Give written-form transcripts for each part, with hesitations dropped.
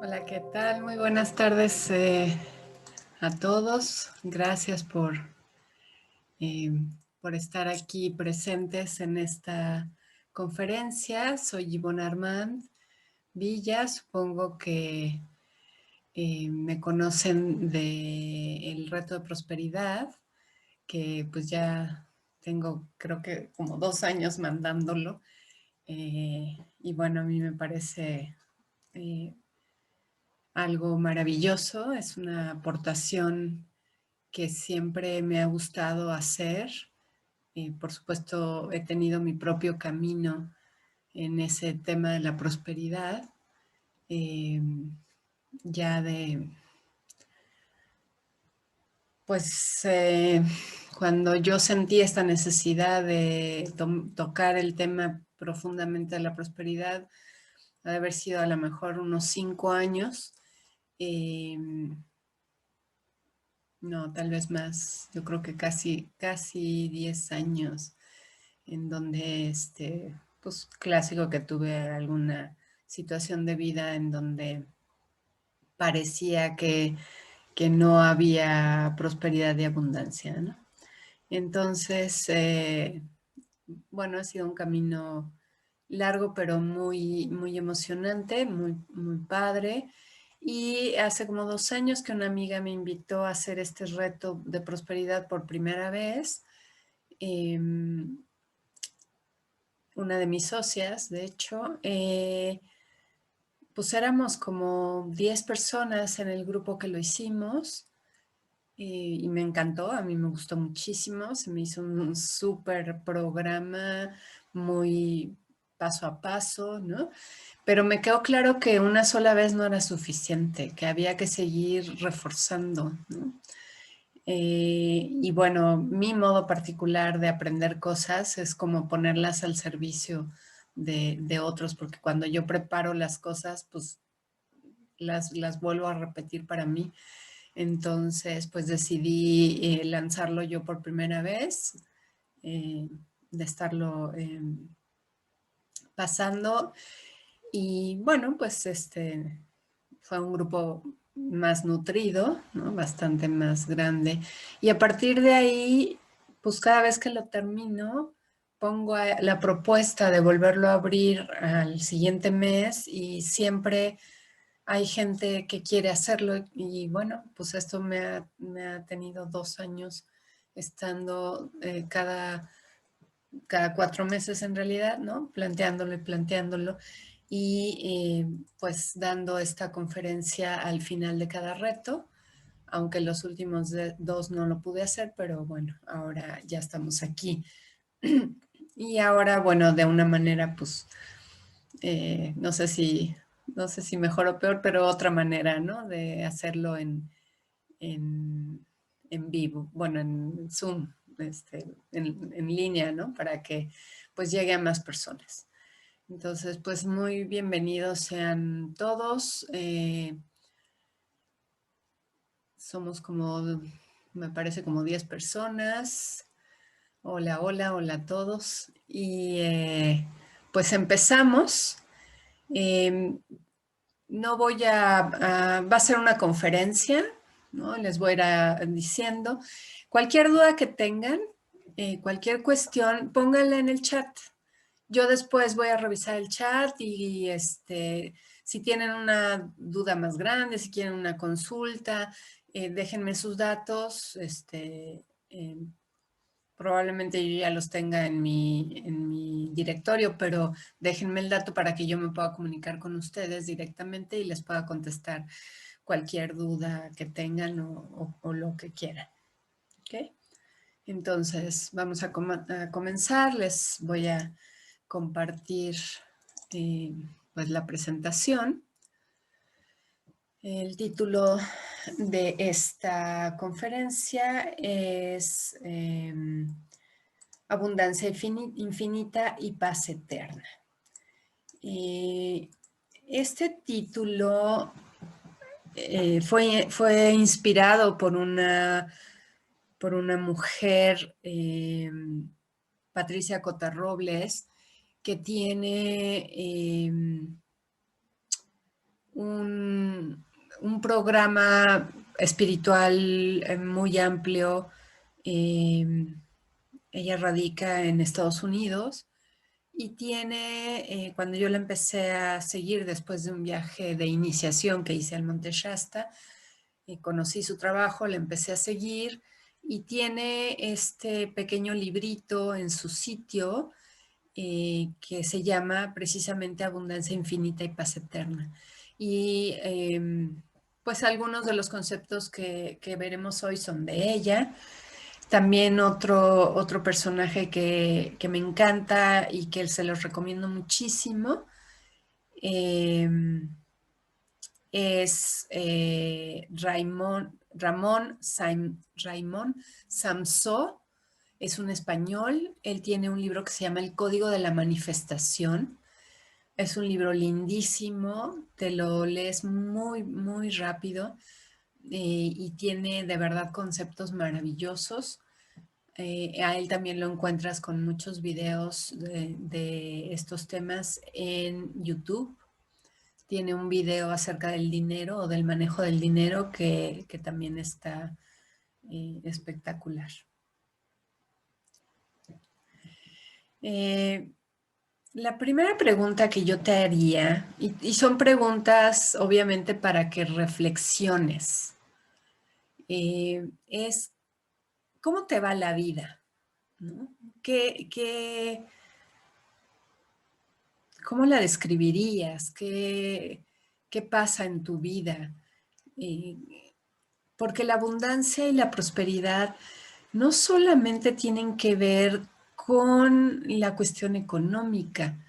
Hola, ¿qué tal? Muy buenas tardes a todos. Gracias eh, por estar aquí presentes en esta conferencia. Soy Ivonne Armand Villa. Supongo que me conocen de el reto de prosperidad, que pues ya tengo creo que como 2 años mandándolo. Y bueno, a mí me parece algo maravilloso, es una aportación que siempre me ha gustado hacer. Por supuesto, he tenido mi propio camino en ese tema de la prosperidad, eh, ya de, pues, cuando yo sentí esta necesidad de tocar el tema profundamente de la prosperidad, ha de haber sido a lo mejor unos 5 años. Eh, No, tal vez más. Yo creo que casi 10 años en donde, pues clásico que tuve alguna situación de vida en donde parecía que no había prosperidad y abundancia, ¿no? Entonces, bueno, ha sido un camino largo, pero muy emocionante, muy padre. Y hace como 2 años que una amiga me invitó a hacer este reto de prosperidad por primera vez. Una de mis socias, de hecho, pues éramos como 10 personas en el grupo que lo hicimos. Y me encantó, a mí me gustó muchísimo, se me hizo un súper programa muy paso a paso, ¿no? Pero me quedó claro que una sola vez no era suficiente, que había que seguir reforzando, ¿no? Y bueno, mi modo particular de aprender cosas es como ponerlas al servicio de otros, porque cuando yo preparo las cosas, pues las vuelvo a repetir para mí. Entonces, pues decidí lanzarlo yo por primera vez, eh, de estarlo pasando. Y bueno, pues fue un grupo más nutrido, ¿no? Bastante más grande. Y a partir de ahí, pues cada vez que lo termino, pongo la propuesta de volverlo a abrir al siguiente mes y siempre hay gente que quiere hacerlo y bueno, pues esto me ha tenido 2 años estando cada 4 meses en realidad, ¿no? Planteándolo y planteándolo y pues dando esta conferencia al final de cada reto, aunque los últimos dos no lo pude hacer, pero bueno, ahora ya estamos aquí. Y ahora, bueno, de una manera, pues, no sé si mejor o peor, pero otra manera, ¿no? De hacerlo en, en vivo, bueno, en Zoom, en línea, ¿no? Para que pues llegue a más personas. Entonces, pues muy bienvenidos sean todos. Somos como, me parece como 10 personas. Hola, hola, hola a todos. Y pues empezamos. Eh, no voy va a ser una conferencia, ¿no? Les voy a ir diciendo. Cualquier duda que tengan, cualquier cuestión, pónganla en el chat. Yo después voy a revisar el chat y si tienen una duda más grande, si quieren una consulta, déjenme sus datos. Eh, Probablemente yo ya los tenga en mi directorio, pero déjenme el dato para que yo me pueda comunicar con ustedes directamente y les pueda contestar cualquier duda que tengan o lo que quieran. ¿Ok? Entonces, vamos a comenzar. Les voy a compartir pues la presentación. El título de esta conferencia es Abundancia infinita y paz eterna. Este título fue inspirado por una mujer, Patricia Cotarrobles, que tiene un programa espiritual muy amplio. Ella radica en Estados Unidos y tiene, cuando yo la empecé a seguir después de un viaje de iniciación que hice al Monte Shasta, conocí su trabajo, la empecé a seguir y tiene este pequeño librito en su sitio que se llama precisamente Abundancia Infinita y Paz Eterna. Y pues algunos de los conceptos que veremos hoy son de ella. También otro personaje que me encanta y que se los recomiendo muchísimo eh, es Raimón Samsó. Es un español. Él tiene un libro que se llama El Código de la Manifestación. Es un libro lindísimo, te lo lees muy, muy rápido y tiene de verdad conceptos maravillosos. A él también lo encuentras con muchos videos de estos temas en YouTube. Tiene un video acerca del dinero o del manejo del dinero que también está espectacular. La primera pregunta que yo te haría, y son preguntas obviamente para que reflexiones, es ¿cómo te va la vida? ¿No? ¿Cómo la describirías? ¿Qué pasa en tu vida? Eh, Porque la abundancia y la prosperidad no solamente tienen que ver con la cuestión económica,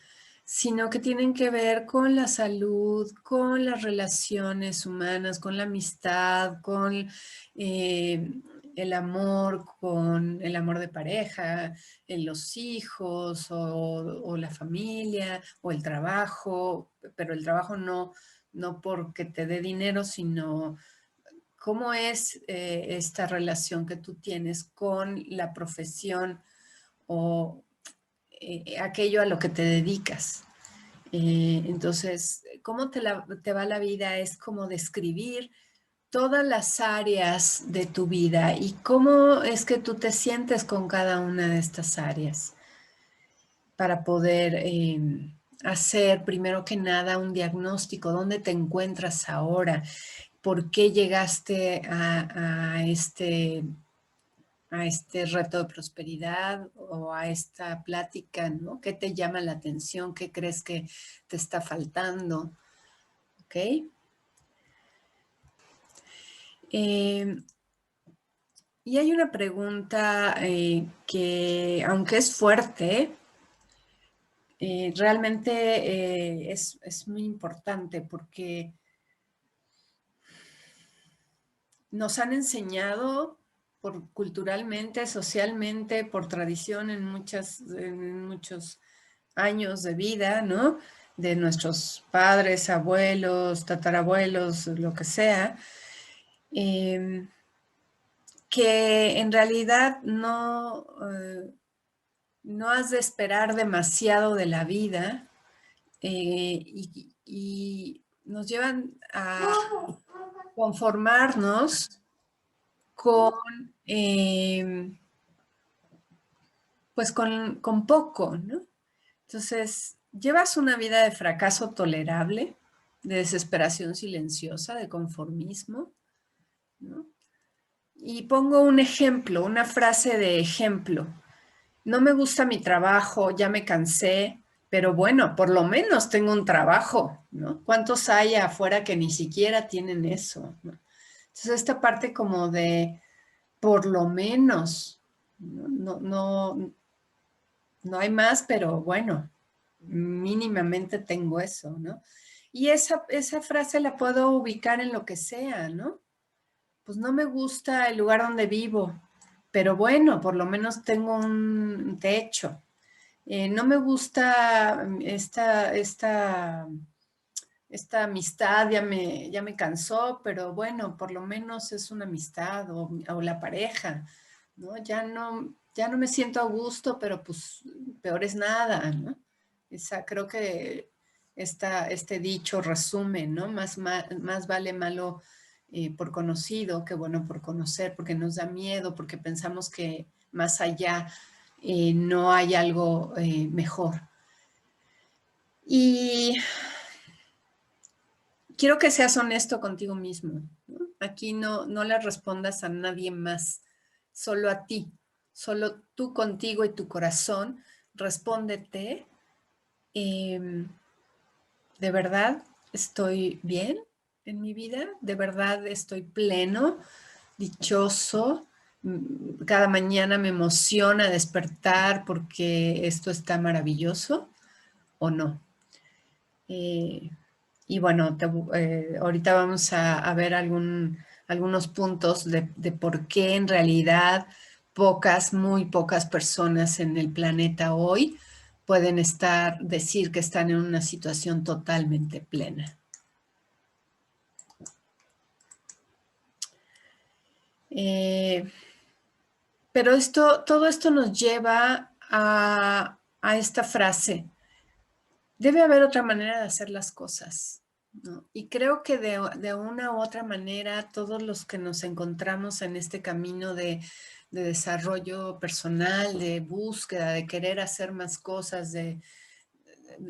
sino que tienen que ver con la salud, con las relaciones humanas, con la amistad, con eh, el amor, con el amor de pareja, en los hijos o la familia o el trabajo, pero el trabajo no porque te dé dinero, sino cómo es esta relación que tú tienes con la profesión o aquello a lo que te dedicas. Entonces, ¿cómo te va la vida? Es como describir todas las áreas de tu vida y cómo es que tú te sientes con cada una de estas áreas para poder hacer, primero que nada, un diagnóstico. ¿Dónde te encuentras ahora? ¿Por qué llegaste a este reto de prosperidad o a esta plática, ¿no? ¿Qué te llama la atención? ¿Qué crees que te está faltando? ¿Ok? Eh, y hay una pregunta que, aunque es fuerte, realmente es muy importante porque nos han enseñado culturalmente, socialmente, por tradición en muchos años de vida, ¿no? De nuestros padres, abuelos, tatarabuelos, lo que sea, eh, que en realidad no has de esperar demasiado de la vida y nos llevan a conformarnos con, eh, pues con poco, ¿no? Entonces, llevas una vida de fracaso tolerable, de desesperación silenciosa, de conformismo, ¿no? Y pongo un ejemplo, una frase de ejemplo. No me gusta mi trabajo, ya me cansé, pero bueno, por lo menos tengo un trabajo, ¿no? ¿Cuántos hay afuera que ni siquiera tienen eso, ¿no? Entonces, esta parte como de por lo menos, no hay más, pero bueno, mínimamente tengo eso, ¿no? Y esa frase la puedo ubicar en lo que sea, ¿no? Pues no me gusta el lugar donde vivo, pero bueno, por lo menos tengo un techo. No me gusta esta amistad, ya me cansó, pero bueno, por lo menos es una amistad o la pareja, ¿no? Ya no me siento a gusto, pero pues peor es nada, ¿no? Creo que este dicho resumen, ¿no? Más vale malo por conocido que bueno por conocer, porque nos da miedo, porque pensamos que más allá no hay algo mejor. Y quiero que seas honesto contigo mismo, ¿no? Aquí no le respondas a nadie más, solo a ti, solo tú contigo y tu corazón. Respóndete, ¿de verdad estoy bien en mi vida? ¿De verdad estoy pleno, dichoso? Cada mañana me emociona despertar porque esto está maravilloso, ¿o no? Y bueno, ahorita vamos a ver algunos puntos de por qué en realidad muy pocas personas en el planeta hoy pueden decir que están en una situación totalmente plena. Pero todo esto nos lleva a esta frase: debe haber otra manera de hacer las cosas, ¿no? Y creo que de una u otra manera, todos los que nos encontramos en este camino de desarrollo personal, de búsqueda, de querer hacer más cosas,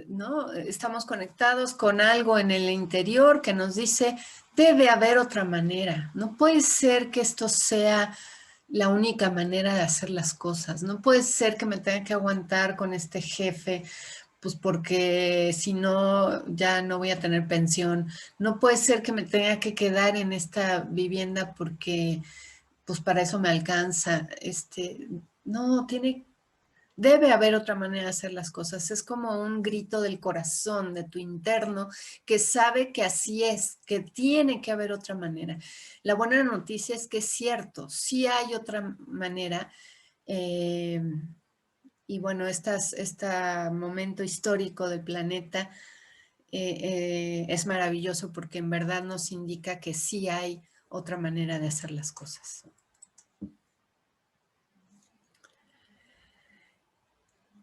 ¿no? Estamos conectados con algo en el interior que nos dice, debe haber otra manera. No puede ser que esto sea la única manera de hacer las cosas. No puede ser que me tenga que aguantar con este jefe, pues porque si no, ya no voy a tener pensión. No puede ser que me tenga que quedar en esta vivienda porque, pues para eso me alcanza. No, debe haber otra manera de hacer las cosas. Es como un grito del corazón, de tu interno, que sabe que así es, que tiene que haber otra manera. La buena noticia es que es cierto, sí hay otra manera. Y bueno, este momento histórico del planeta es maravilloso porque en verdad nos indica que sí hay otra manera de hacer las cosas.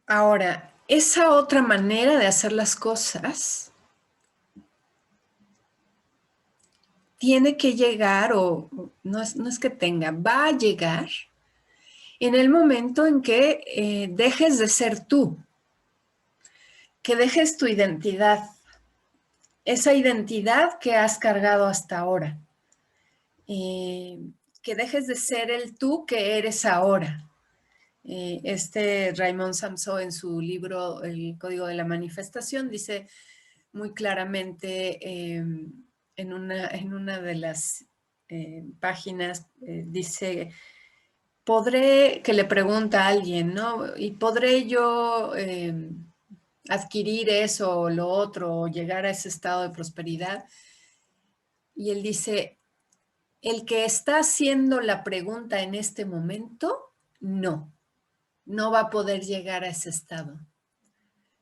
Ahora, esa otra manera de hacer las cosas tiene que llegar, o no es que tenga, va a llegar en el momento en que dejes de ser tú, que dejes tu identidad, esa identidad que has cargado hasta ahora, que dejes de ser el tú que eres ahora. Raymond Samson en su libro El Código de la Manifestación dice muy claramente en una de las páginas, dice, que le pregunta a alguien, ¿no? ¿Y podré yo adquirir eso o lo otro o llegar a ese estado de prosperidad? Y él dice, el que está haciendo la pregunta en este momento, no va a poder llegar a ese estado.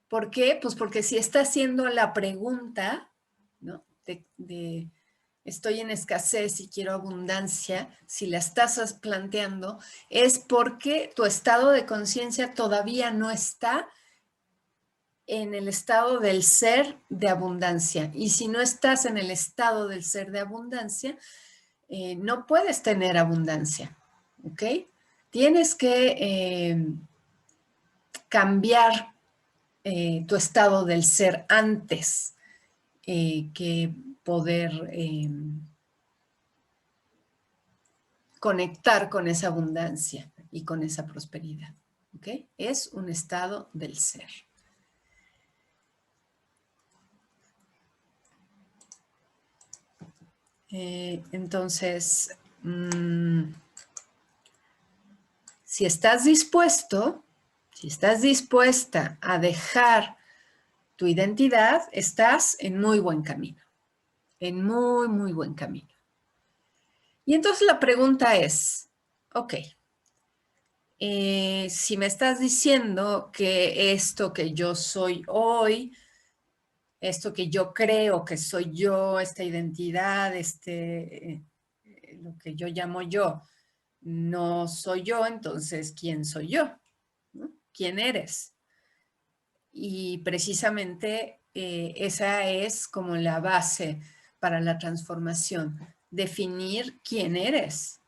¿Por qué? Pues porque si está haciendo la pregunta, ¿no? Estoy en escasez y quiero abundancia, si la estás planteando, es porque tu estado de conciencia todavía no está en el estado del ser de abundancia. Y si no estás en el estado del ser de abundancia, no puedes tener abundancia, ¿ok? Tienes que cambiar tu estado del ser antes que poder conectar con esa abundancia y con esa prosperidad. ¿Ok? Es un estado del ser. Entonces, si estás dispuesta a dejar tu identidad, estás en muy buen camino, en muy, muy buen camino. Y entonces la pregunta es, ok, si me estás diciendo que esto que yo soy hoy, esto que yo creo que soy yo, esta identidad, lo que yo llamo yo, no soy yo, entonces, ¿quién soy yo? ¿No? ¿Quién eres? Y precisamente esa es como la base para la transformación. Definir quién eres.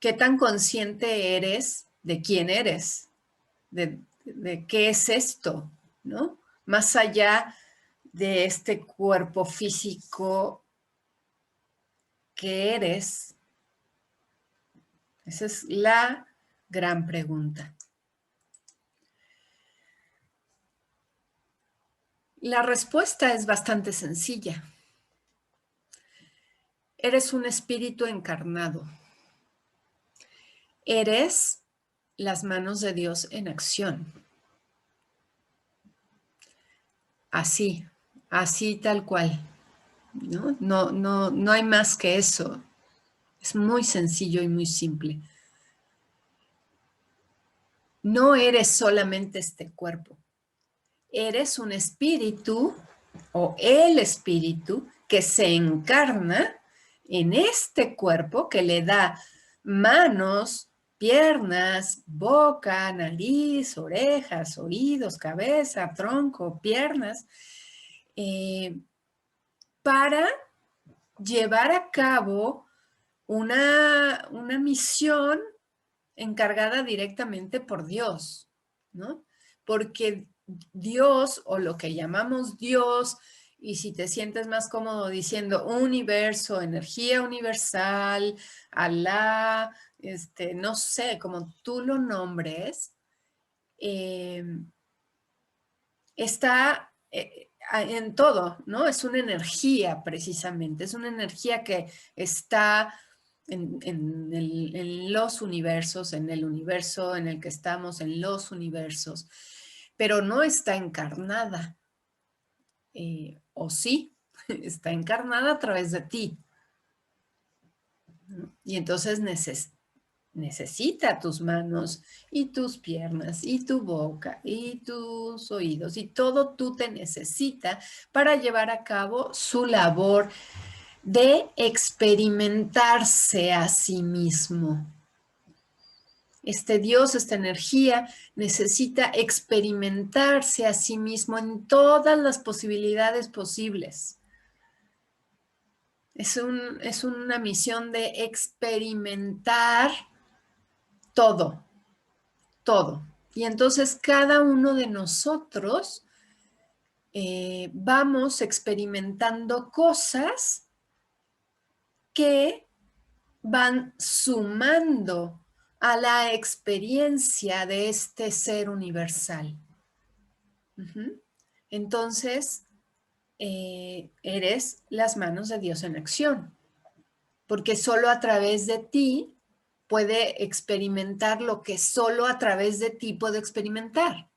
¿Qué tan consciente eres de quién eres? De qué es esto, ¿no? Más allá de este cuerpo físico que eres. Esa es la gran pregunta. La respuesta es bastante sencilla. Eres un espíritu encarnado. Eres las manos de Dios en acción. Así, así tal cual. No hay más que eso. Es muy sencillo y muy simple. No eres solamente este cuerpo. Eres un espíritu o el espíritu que se encarna en este cuerpo, que le da manos, piernas, boca, nariz, orejas, oídos, cabeza, tronco, piernas, para llevar a cabo una misión encargada directamente por Dios, ¿no? Porque Dios, o lo que llamamos Dios, y si te sientes más cómodo diciendo universo, energía universal, Alá, no sé, como tú lo nombres, está en todo, ¿no? Es una energía precisamente, es una energía que está en los universos, en el universo en el que estamos, en los universos, pero no está encarnada. O sí, está encarnada a través de ti, ¿no? Y entonces necesita tus manos y tus piernas y tu boca y tus oídos y todo tú te necesita para llevar a cabo su labor de experimentarse a sí mismo. Este Dios, esta energía, necesita experimentarse a sí mismo en todas las posibilidades posibles. Es una misión de experimentar todo, todo. Y entonces cada uno de nosotros vamos experimentando cosas que van sumando a la experiencia de este ser universal. Entonces, eres las manos de Dios en acción, porque solo a través de ti puede experimentar lo que solo a través de ti puede experimentar.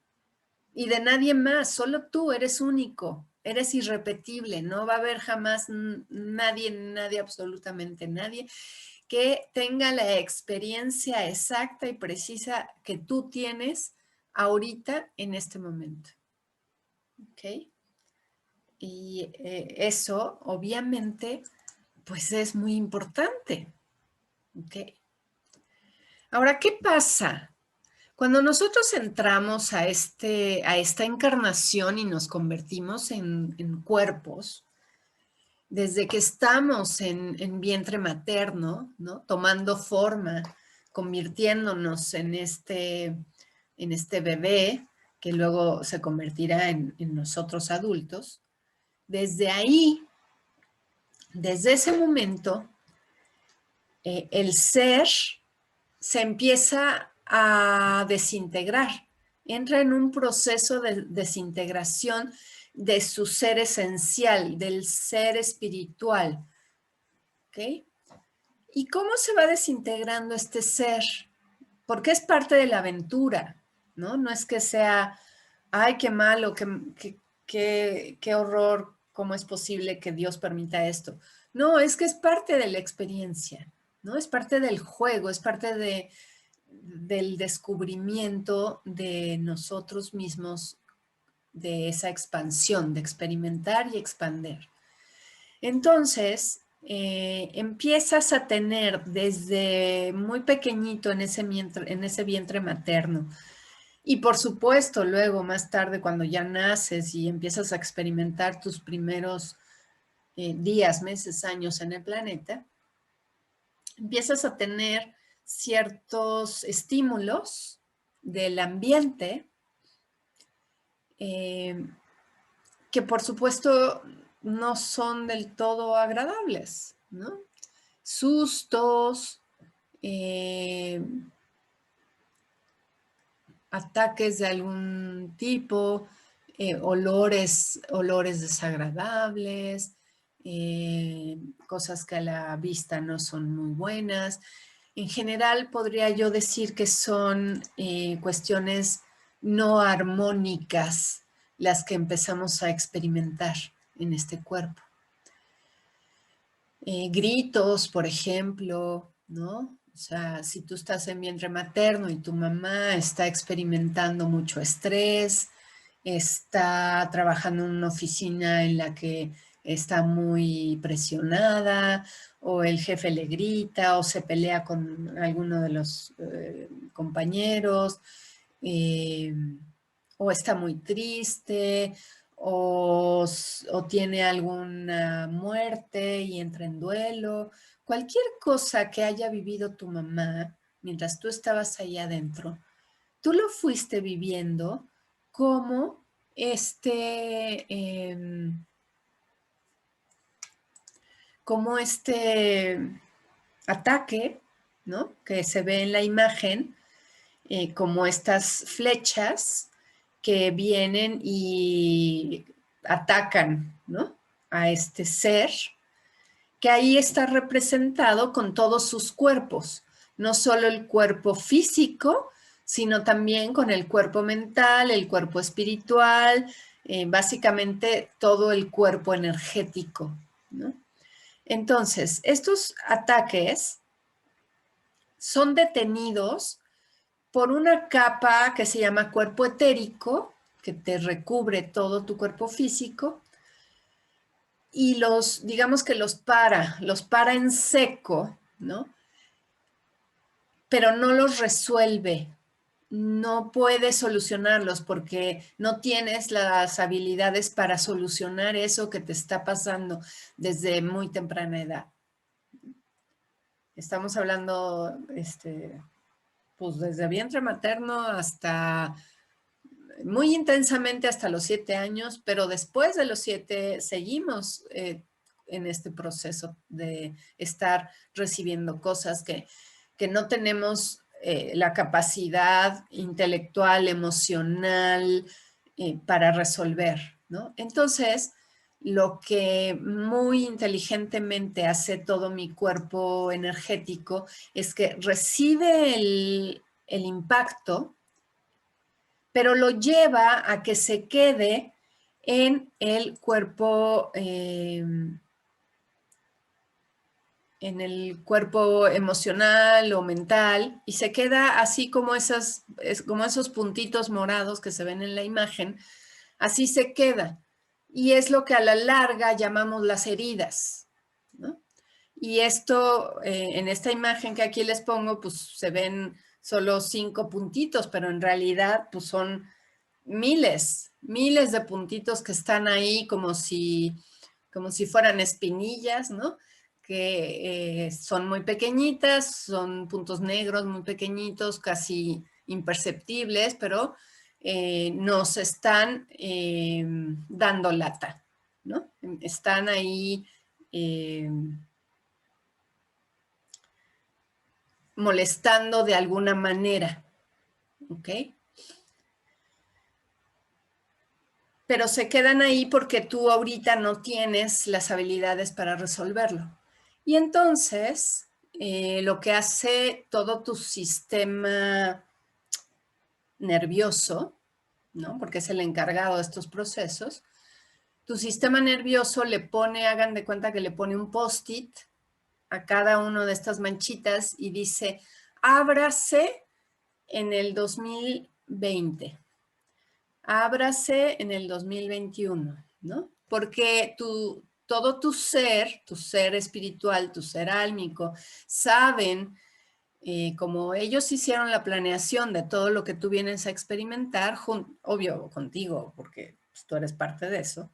Y de nadie más, solo tú eres único, eres irrepetible, no va a haber jamás nadie, absolutamente nadie, que tenga la experiencia exacta y precisa que tú tienes ahorita en este momento. ¿Ok? Y eso, obviamente, pues es muy importante. ¿Ok? Ahora, ¿qué pasa? Cuando nosotros entramos a esta encarnación y nos convertimos en cuerpos, desde que estamos en vientre materno, ¿no? Tomando forma, convirtiéndonos en este bebé que luego se convertirá en nosotros adultos, desde ahí, desde ese momento, el ser se empieza a desintegrar, entra en un proceso de desintegración de su ser esencial, del ser espiritual. ¿Ok? ¿Y cómo se va desintegrando este ser? Porque es parte de la aventura, ¿no? No es que sea, ay, qué malo, qué horror, cómo es posible que Dios permita esto. No, es que es parte de la experiencia, ¿no? Es parte del juego, es parte del descubrimiento de nosotros mismos, de esa expansión, de experimentar y expander. Entonces, empiezas a tener desde muy pequeñito en ese vientre materno Y por supuesto, luego, más tarde, cuando ya naces y empiezas a experimentar tus primeros días, meses, años en el planeta, empiezas a tener ciertos estímulos del ambiente que por supuesto no son del todo agradables, ¿no? Sustos, ataques de algún tipo, olores desagradables, cosas que a la vista no son muy buenas. En general, podría yo decir que son cuestiones no armónicas las que empezamos a experimentar en este cuerpo. Gritos, por ejemplo, ¿no? O sea, si tú estás en vientre materno y tu mamá está experimentando mucho estrés, está trabajando en una oficina en la que está muy presionada, o el jefe le grita, o se pelea con alguno de los compañeros, eh, o está muy triste, o tiene alguna muerte y entra en duelo. Cualquier cosa que haya vivido tu mamá mientras tú estabas ahí adentro, tú lo fuiste viviendo como como este ataque, ¿no? Que se ve en la imagen, como estas flechas que vienen y atacan, ¿no? A este ser, que ahí está representado con todos sus cuerpos, no solo el cuerpo físico, sino también con el cuerpo mental, el cuerpo espiritual, básicamente todo el cuerpo energético, ¿no? Entonces, estos ataques son detenidos por una capa que se llama cuerpo etérico, que te recubre todo tu cuerpo físico, y digamos que los para en seco, ¿no? Pero no los resuelve, no puede solucionarlos porque no tienes las habilidades para solucionar eso que te está pasando desde muy temprana edad. Estamos hablando, pues desde vientre materno hasta muy intensamente hasta los 7 años, pero después de los 7 seguimos en este proceso de estar recibiendo cosas que no tenemos la capacidad intelectual, emocional para resolver, ¿no? Entonces, lo que muy inteligentemente hace todo mi cuerpo energético es que recibe el impacto, pero lo lleva a que se quede en el cuerpo emocional o mental, y se queda así como esos puntitos morados que se ven en la imagen, así se queda. Y es lo que a la larga llamamos las heridas, ¿no? Y esto, en esta imagen que aquí les pongo, pues se ven solo 5 puntitos, pero en realidad pues son miles de puntitos que están ahí como si fueran espinillas, ¿no? Que son muy pequeñitas, son puntos negros muy pequeñitos, casi imperceptibles, pero nos están dando lata, ¿no? Están ahí molestando de alguna manera, ¿ok? Pero se quedan ahí porque tú ahorita no tienes las habilidades para resolverlo. Y entonces, lo que hace todo tu sistema nervioso, ¿no? Porque es el encargado de estos procesos, tu sistema nervioso le pone, hagan de cuenta que le pone un post-it a cada una de estas manchitas y dice, ábrase en el 2020. Ábrase en el 2021, ¿no? Porque todo tu ser espiritual, tu ser álmico, saben como ellos hicieron la planeación de todo lo que tú vienes a experimentar, obvio contigo, porque pues, tú eres parte de eso,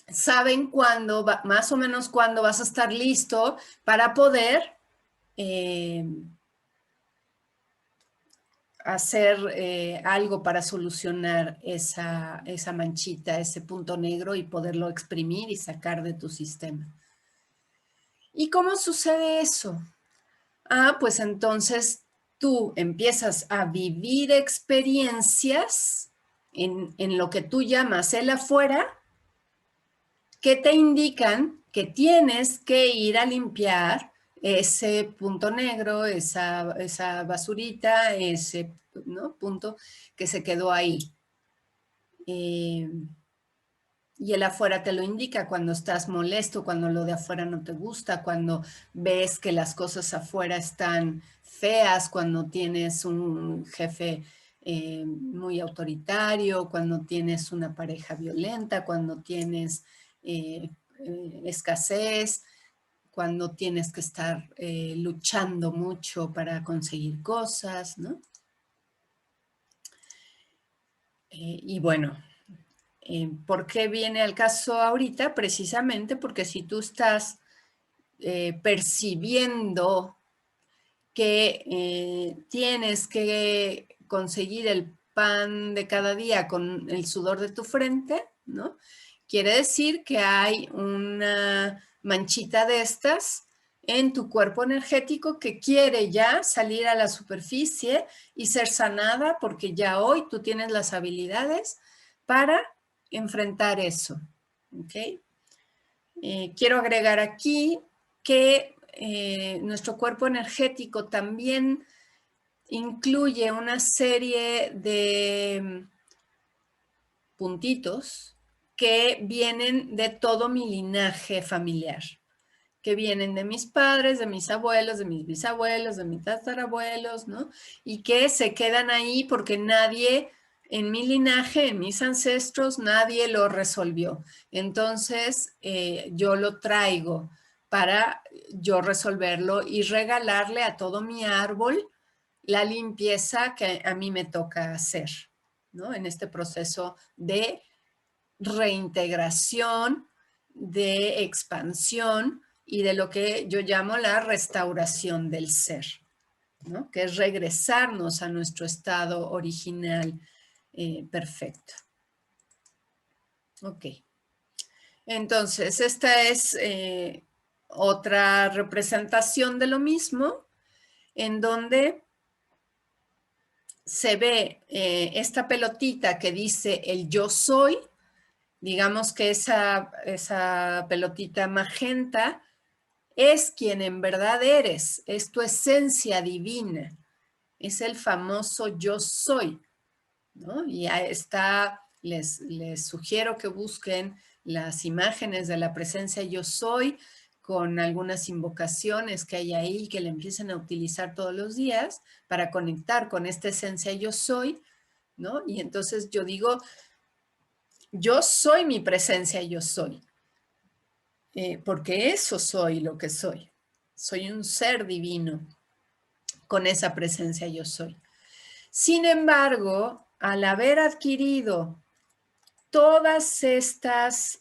saben cuándo, más o menos cuándo vas a estar listo para poder hacer algo para solucionar esa manchita, ese punto negro y poderlo exprimir y sacar de tu sistema. ¿Y cómo sucede eso? Pues entonces tú empiezas a vivir experiencias en lo que tú llamas el afuera, que te indican que tienes que ir a limpiar ese punto negro, esa basurita, ese, ¿no?, punto que se quedó ahí. Y el afuera te lo indica cuando estás molesto, cuando lo de afuera no te gusta, cuando ves que las cosas afuera están feas, cuando tienes un jefe muy autoritario, cuando tienes una pareja violenta, cuando tienes escasez, cuando tienes que estar luchando mucho para conseguir cosas, ¿no? Y bueno, ¿por qué viene al caso ahorita? Precisamente porque si tú estás percibiendo que tienes que conseguir el pan de cada día con el sudor de tu frente, ¿no? Quiere decir que hay una manchita de estas en tu cuerpo energético que quiere ya salir a la superficie y ser sanada porque ya hoy tú tienes las habilidades para enfrentar eso. ¿Ok? Quiero agregar aquí que nuestro cuerpo energético también incluye una serie de puntitos que vienen de todo mi linaje familiar, que vienen de mis padres, de mis abuelos, de mis bisabuelos, de mis tatarabuelos, ¿no? Y que se quedan ahí porque nadie en mi linaje, en mis ancestros, nadie lo resolvió. Entonces, yo lo traigo para yo resolverlo y regalarle a todo mi árbol la limpieza que a mí me toca hacer, ¿no? En este proceso de reintegración, de expansión y de lo que yo llamo la restauración del ser, ¿no? Que es regresarnos a nuestro estado original perfecto. Ok. Entonces, esta es otra representación de lo mismo, en donde se ve esta pelotita que dice el yo soy. Digamos que esa pelotita magenta es quien en verdad eres, es tu esencia divina, es el famoso yo soy, ¿no? Y ahí está, les sugiero que busquen las imágenes de la presencia yo soy con algunas invocaciones que hay ahí que le empiecen a utilizar todos los días para conectar con esta esencia yo soy, ¿no? Y entonces yo digo, yo soy mi presencia yo soy. Porque eso soy lo que soy. Soy un ser divino con esa presencia yo soy. Sin embargo, al haber adquirido todas estas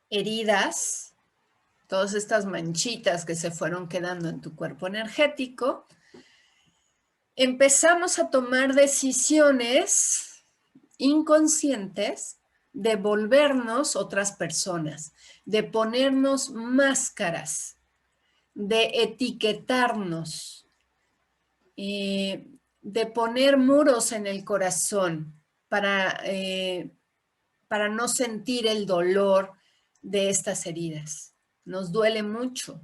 heridas, todas estas manchitas que se fueron quedando en tu cuerpo energético, empezamos a tomar decisiones inconscientes de volvernos otras personas, de ponernos máscaras, de etiquetarnos, de poner muros en el corazón para no sentir el dolor de estas heridas. Nos duele mucho.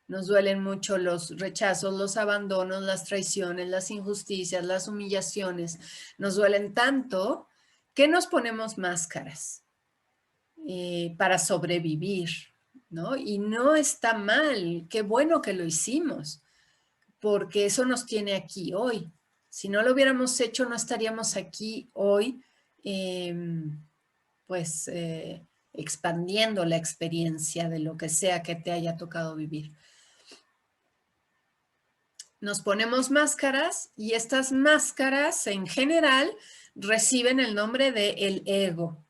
Nos duelen mucho los rechazos, los abandonos, las traiciones, las injusticias, las humillaciones. Nos duelen tanto que nos ponemos máscaras para sobrevivir, ¿no? Y no está mal, qué bueno que lo hicimos, porque eso nos tiene aquí hoy. Si no lo hubiéramos hecho, no estaríamos aquí hoy, pues expandiendo la experiencia de lo que sea que te haya tocado vivir. Nos ponemos máscaras y estas máscaras en general reciben el nombre de el ego,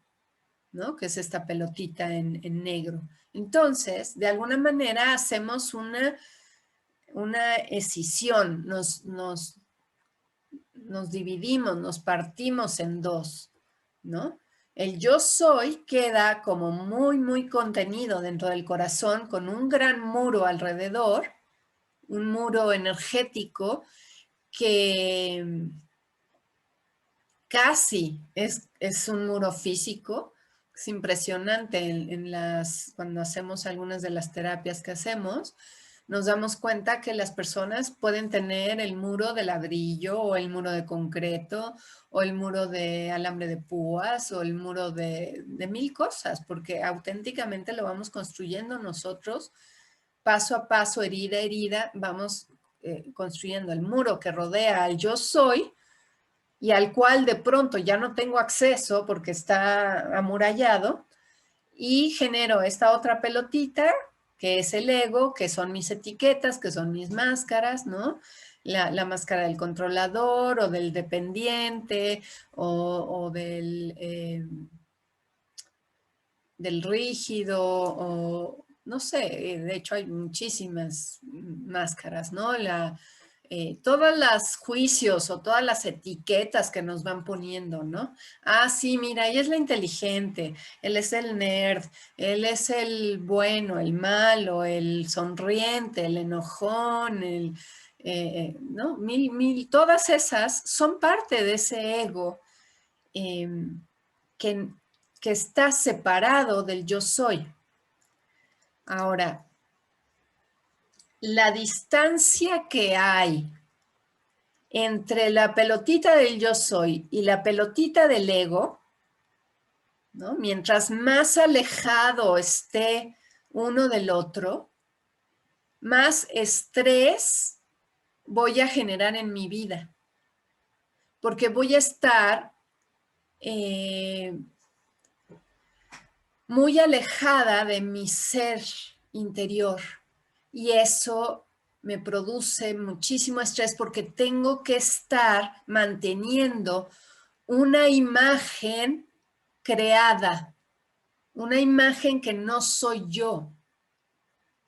¿no? Que es esta pelotita en negro. Entonces, de alguna manera hacemos una escisión, nos dividimos, nos partimos en dos, ¿no? El yo soy queda como muy, muy contenido dentro del corazón con un gran muro alrededor, un muro energético que casi es un muro físico. Es impresionante cuando hacemos algunas de las terapias que hacemos, nos damos cuenta que las personas pueden tener el muro de ladrillo o el muro de concreto o el muro de alambre de púas o el muro de mil cosas, porque auténticamente lo vamos construyendo nosotros paso a paso, herida a herida, vamos construyendo el muro que rodea al yo soy y al cual de pronto ya no tengo acceso porque está amurallado y genero esta otra pelotita que es el ego, que son mis etiquetas, que son mis máscaras, ¿no? La máscara del controlador o del dependiente o del rígido o no sé, de hecho hay muchísimas máscaras, ¿no? Todos los juicios o todas las etiquetas que nos van poniendo, ¿no? Ah, sí, mira, ella es la inteligente, él es el nerd, él es el bueno, el malo, el sonriente, el enojón, ¿no? Todas esas son parte de ese ego eh, que, que está separado del yo soy. Ahora, la distancia que hay entre la pelotita del yo soy y la pelotita del ego, ¿no? Mientras más alejado esté uno del otro, más estrés voy a generar en mi vida, porque voy a estar muy alejada de mi ser interior y eso me produce muchísimo estrés porque tengo que estar manteniendo una imagen creada, una imagen que no soy yo,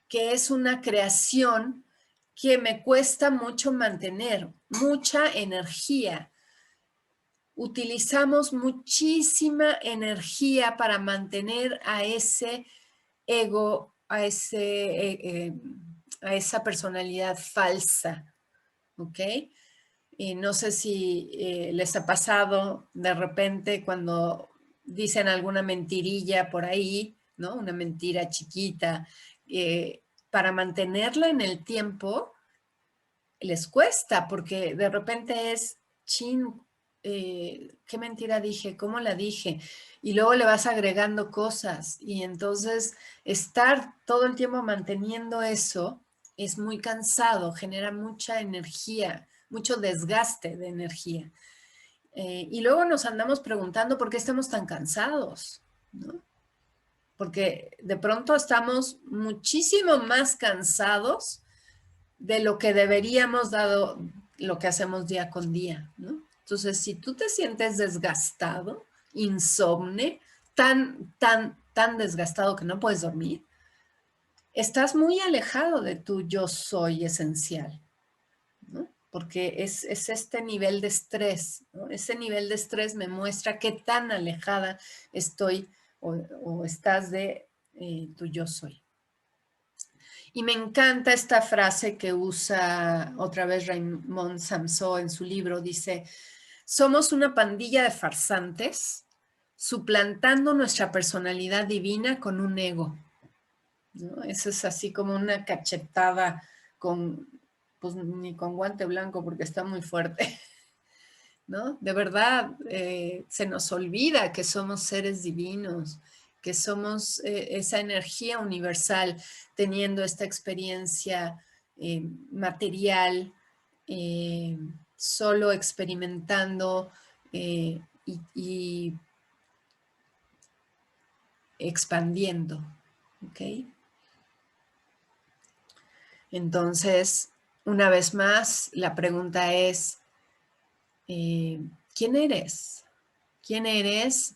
que es una creación que me cuesta mucho mantener, mucha energía. Utilizamos muchísima energía para mantener a ese ego, a esa personalidad falsa, ¿ok? Y no sé si les ha pasado de repente cuando dicen alguna mentirilla por ahí, ¿no? Una mentira chiquita, para mantenerla en el tiempo les cuesta porque de repente es, chin, ¿qué mentira dije? ¿Cómo la dije? Y luego le vas agregando cosas y entonces estar todo el tiempo manteniendo eso es muy cansado, genera mucha energía, mucho desgaste de energía. Y luego nos andamos preguntando por qué estamos tan cansados, ¿no? Porque de pronto estamos muchísimo más cansados de lo que deberíamos dado lo que hacemos día con día, ¿no? Entonces, si tú te sientes desgastado, insomne, tan desgastado que no puedes dormir, estás muy alejado de tu yo soy esencial, ¿no? Porque es este nivel de estrés, ¿no? Ese nivel de estrés me muestra qué tan alejada estoy o estás de tu yo soy. Y me encanta esta frase que usa otra vez Raymond Samson en su libro. Dice, somos una pandilla de farsantes suplantando nuestra personalidad divina con un ego, ¿no? Eso es así como una cachetada con, pues ni con guante blanco porque está muy fuerte, ¿no? De verdad, se nos olvida que somos seres divinos, que somos esa energía universal teniendo esta experiencia material, eh, solo experimentando y expandiendo, ¿ok? Entonces, una vez más, la pregunta es, ¿quién eres? ¿Quién eres?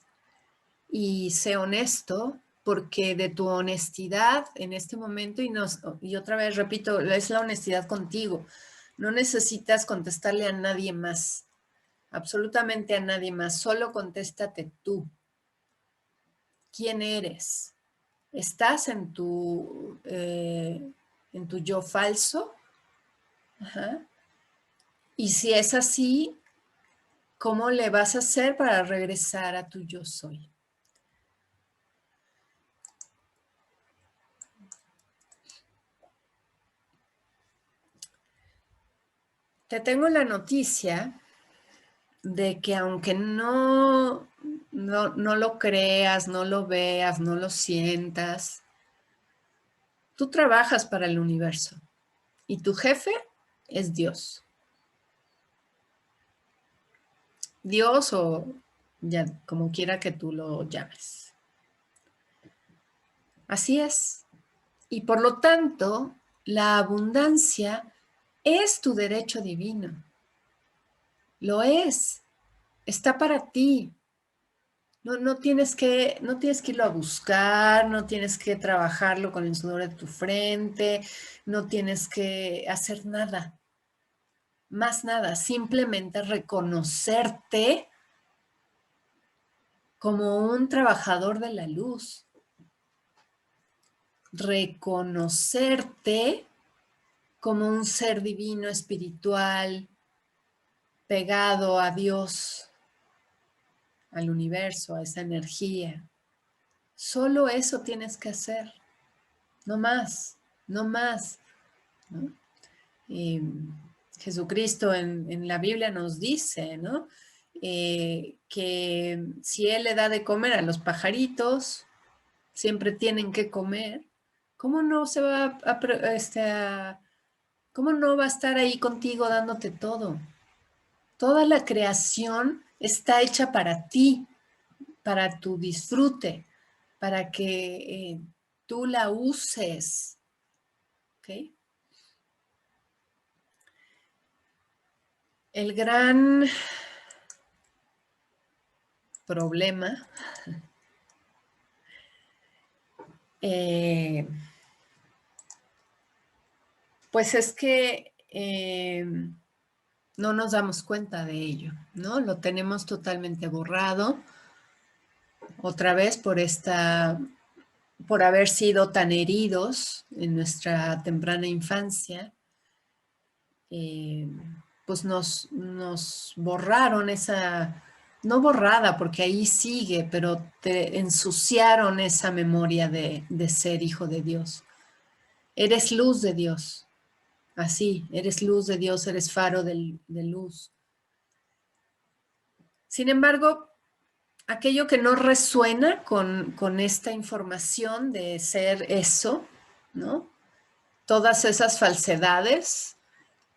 Y sé honesto, porque de tu honestidad en este momento, y otra vez repito, es la honestidad contigo. No necesitas contestarle a nadie más, absolutamente a nadie más, solo contéstate tú. ¿Quién eres? ¿Estás en tu yo falso? Ajá. Y si es así, ¿cómo le vas a hacer para regresar a tu yo soy? Te tengo la noticia de que aunque no lo creas, no lo veas, no lo sientas, tú trabajas para el universo y tu jefe es Dios. Dios o ya como quiera que tú lo llames. Así es. Y por lo tanto, la abundancia es tu derecho divino. Lo es. Está para ti. No tienes que irlo a buscar, no tienes que trabajarlo con el sudor de tu frente, no tienes que hacer nada, más nada, simplemente reconocerte como un trabajador de la luz, reconocerte como un ser divino, espiritual, pegado a Dios, al universo, a esa energía. Solo eso tienes que hacer, no más, no más, ¿no? Y Jesucristo en la Biblia nos dice, ¿no? Que si Él le da de comer a los pajaritos, siempre tienen que comer, ¿cómo no se va cómo no va a estar ahí contigo dándote todo? Toda la creación está hecha para ti, para tu disfrute, para que tú la uses, ¿ok? El gran problema, pues es que no nos damos cuenta de ello, ¿no? Lo tenemos totalmente borrado, otra vez por haber sido tan heridos en nuestra temprana infancia, eh, pues nos borraron esa, no borrada porque ahí sigue, pero te ensuciaron esa memoria de ser hijo de Dios. Eres luz de Dios, así, eres luz de Dios, eres faro de luz. Sin embargo, aquello que no resuena con esta información de ser eso, ¿no? Todas esas falsedades,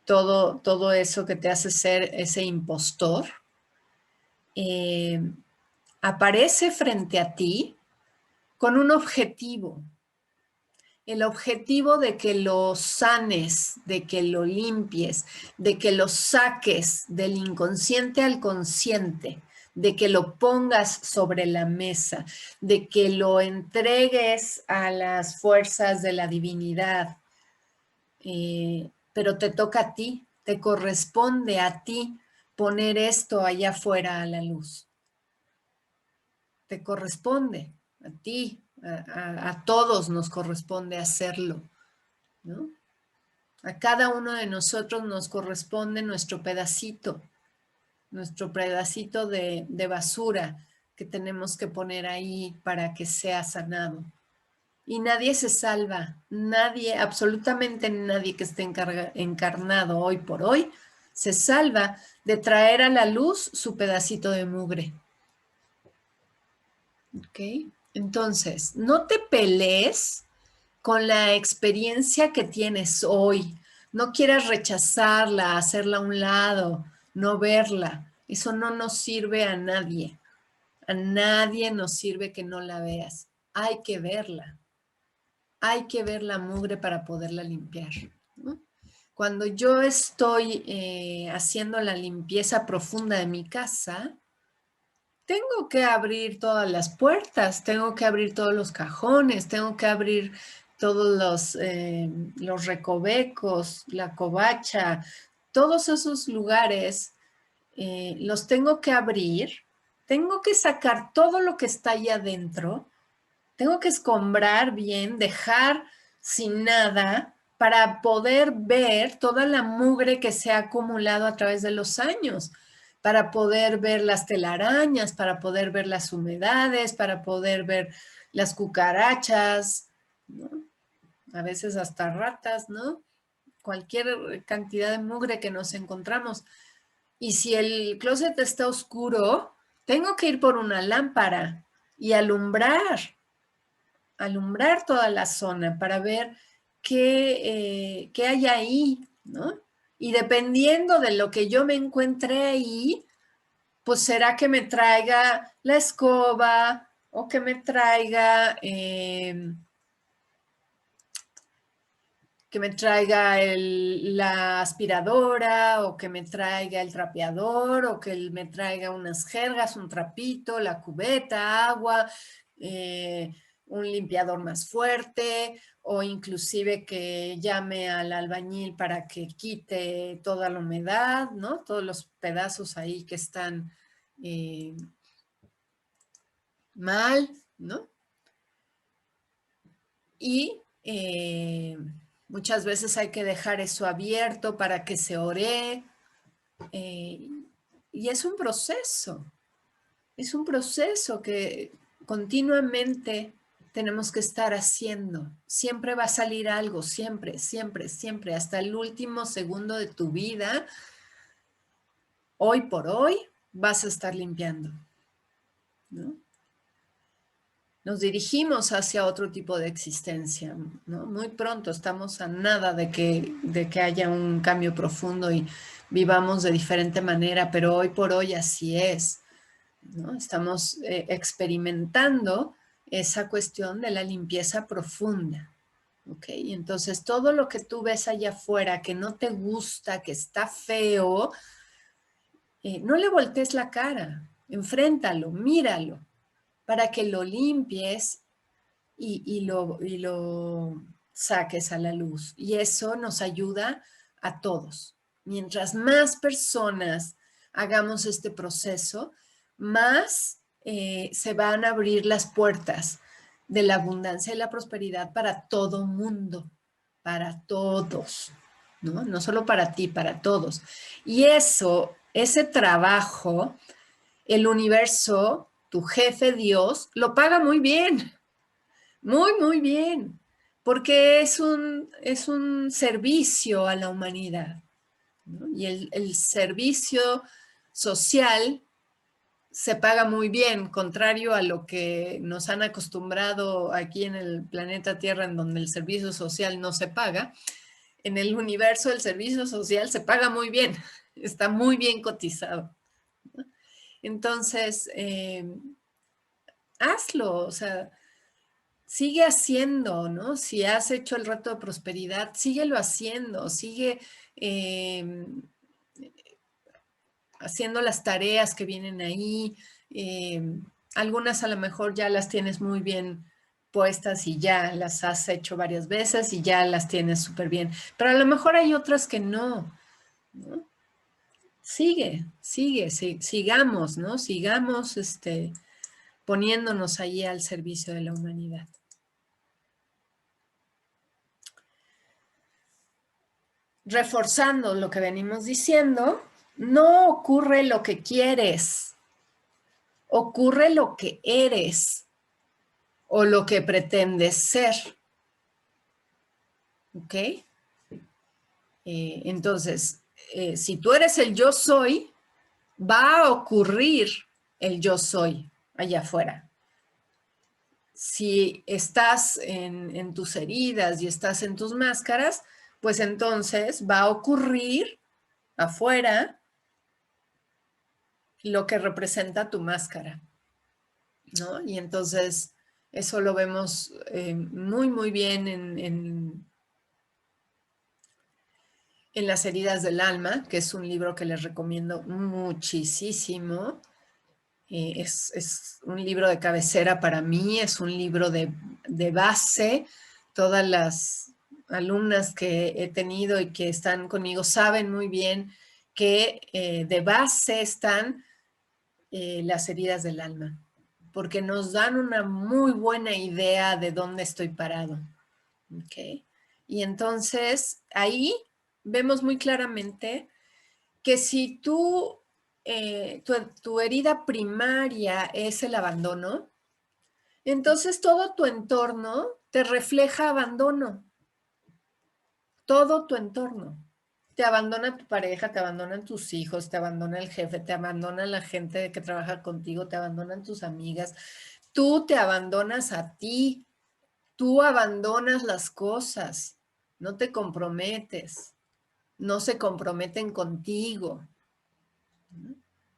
todo eso que te hace ser ese impostor, eh, aparece frente a ti con un objetivo. El objetivo de que lo sanes, de que lo limpies, de que lo saques del inconsciente al consciente, de que lo pongas sobre la mesa, de que lo entregues a las fuerzas de la divinidad. Pero te toca a ti, te corresponde a ti poner esto allá afuera a la luz. Te corresponde a ti, a todos nos corresponde hacerlo, ¿no? A cada uno de nosotros nos corresponde nuestro pedacito de basura que tenemos que poner ahí para que sea sanado. Y nadie se salva, nadie, absolutamente nadie que esté encarnado hoy por hoy, se salva de traer a la luz su pedacito de mugre. ¿Ok? Entonces, no te pelees con la experiencia que tienes hoy. No quieras rechazarla, hacerla a un lado, no verla. Eso no nos sirve a nadie. A nadie nos sirve que no la veas. hay que verla. Hay que ver la mugre para poderla limpiar, ¿no? Cuando yo estoy haciendo la limpieza profunda de mi casa, tengo que abrir todas las puertas, tengo que abrir todos los cajones, tengo que abrir todos los recovecos, la covacha, todos esos lugares los tengo que abrir, tengo que sacar todo lo que está ahí adentro, tengo que escombrar bien, dejar sin nada para poder ver toda la mugre que se ha acumulado a través de los años, para poder ver las telarañas, para poder ver las humedades, para poder ver las cucarachas, ¿no? A veces hasta ratas, ¿no? Cualquier cantidad de mugre que nos encontramos. Y si el closet está oscuro, tengo que ir por una lámpara y alumbrar toda la zona para ver qué hay ahí, ¿no? Y dependiendo de lo que yo me encuentre ahí, pues será que me traiga la escoba o que me traiga la aspiradora o que me traiga el trapeador o que me traiga unas jergas, un trapito, la cubeta, agua, un limpiador más fuerte o inclusive que llame al albañil para que quite toda la humedad, ¿no? Todos los pedazos ahí que están eh, mal, ¿no? Y muchas veces hay que dejar eso abierto para que se ore. Eh, y es un proceso que continuamente tenemos que estar haciendo. Siempre va a salir algo, siempre, siempre, siempre, hasta el último segundo de tu vida. Hoy por hoy vas a estar limpiando, ¿no? Nos dirigimos hacia otro tipo de existencia, ¿no? Muy pronto estamos a nada de que haya un cambio profundo y vivamos de diferente manera, pero hoy por hoy así es, ¿no? Estamos experimentando esa cuestión de la limpieza profunda, ¿ok? Y entonces todo lo que tú ves allá afuera que no te gusta, que está feo, no le voltees la cara, enfréntalo, míralo, para que lo limpies y lo saques a la luz. Y eso nos ayuda a todos. Mientras más personas hagamos este proceso, más se van a abrir las puertas de la abundancia y la prosperidad para todo mundo, para todos, ¿no? No solo para ti, para todos. Y eso, ese trabajo, el universo, tu jefe Dios, lo paga muy bien. Muy, muy bien, porque es un servicio a la humanidad, ¿no? Y el servicio social se paga muy bien, contrario a lo que nos han acostumbrado aquí en el planeta Tierra, en donde el servicio social no se paga. En el universo el servicio social se paga muy bien, está muy bien cotizado. Entonces, hazlo, o sea, sigue haciendo, ¿no? Si has hecho el reto de prosperidad, síguelo haciendo, sigue eh, haciendo las tareas que vienen ahí. eh, Algunas a lo mejor ya las tienes muy bien puestas y ya las has hecho varias veces y ya las tienes súper bien, pero a lo mejor hay otras que no, ¿no? Sigamos, ¿no? Sigamos poniéndonos ahí al servicio de la humanidad. Reforzando lo que venimos diciendo, no ocurre lo que quieres, ocurre lo que eres o lo que pretendes ser. ¿Ok? Entonces, si tú eres el yo soy, va a ocurrir el yo soy allá afuera. Si estás en tus heridas y estás en tus máscaras, pues entonces va a ocurrir afuera lo que representa tu máscara, ¿no? Y entonces Eso lo vemos muy, muy bien en Las heridas del alma, que es un libro que les recomiendo muchísimo. Es un libro de cabecera para mí, es un libro de base. Todas las alumnas que he tenido y que están conmigo saben muy bien que de base están las heridas del alma, porque nos dan una muy buena idea de dónde estoy parado. ¿Okay? Y entonces ahí vemos muy claramente que si tu herida primaria es el abandono, entonces todo tu entorno te refleja abandono, todo tu entorno. Te abandona tu pareja, te abandonan tus hijos, te abandona el jefe, te abandona la gente que trabaja contigo, te abandonan tus amigas. Tú te abandonas a ti, tú abandonas las cosas, no te comprometes, no se comprometen contigo.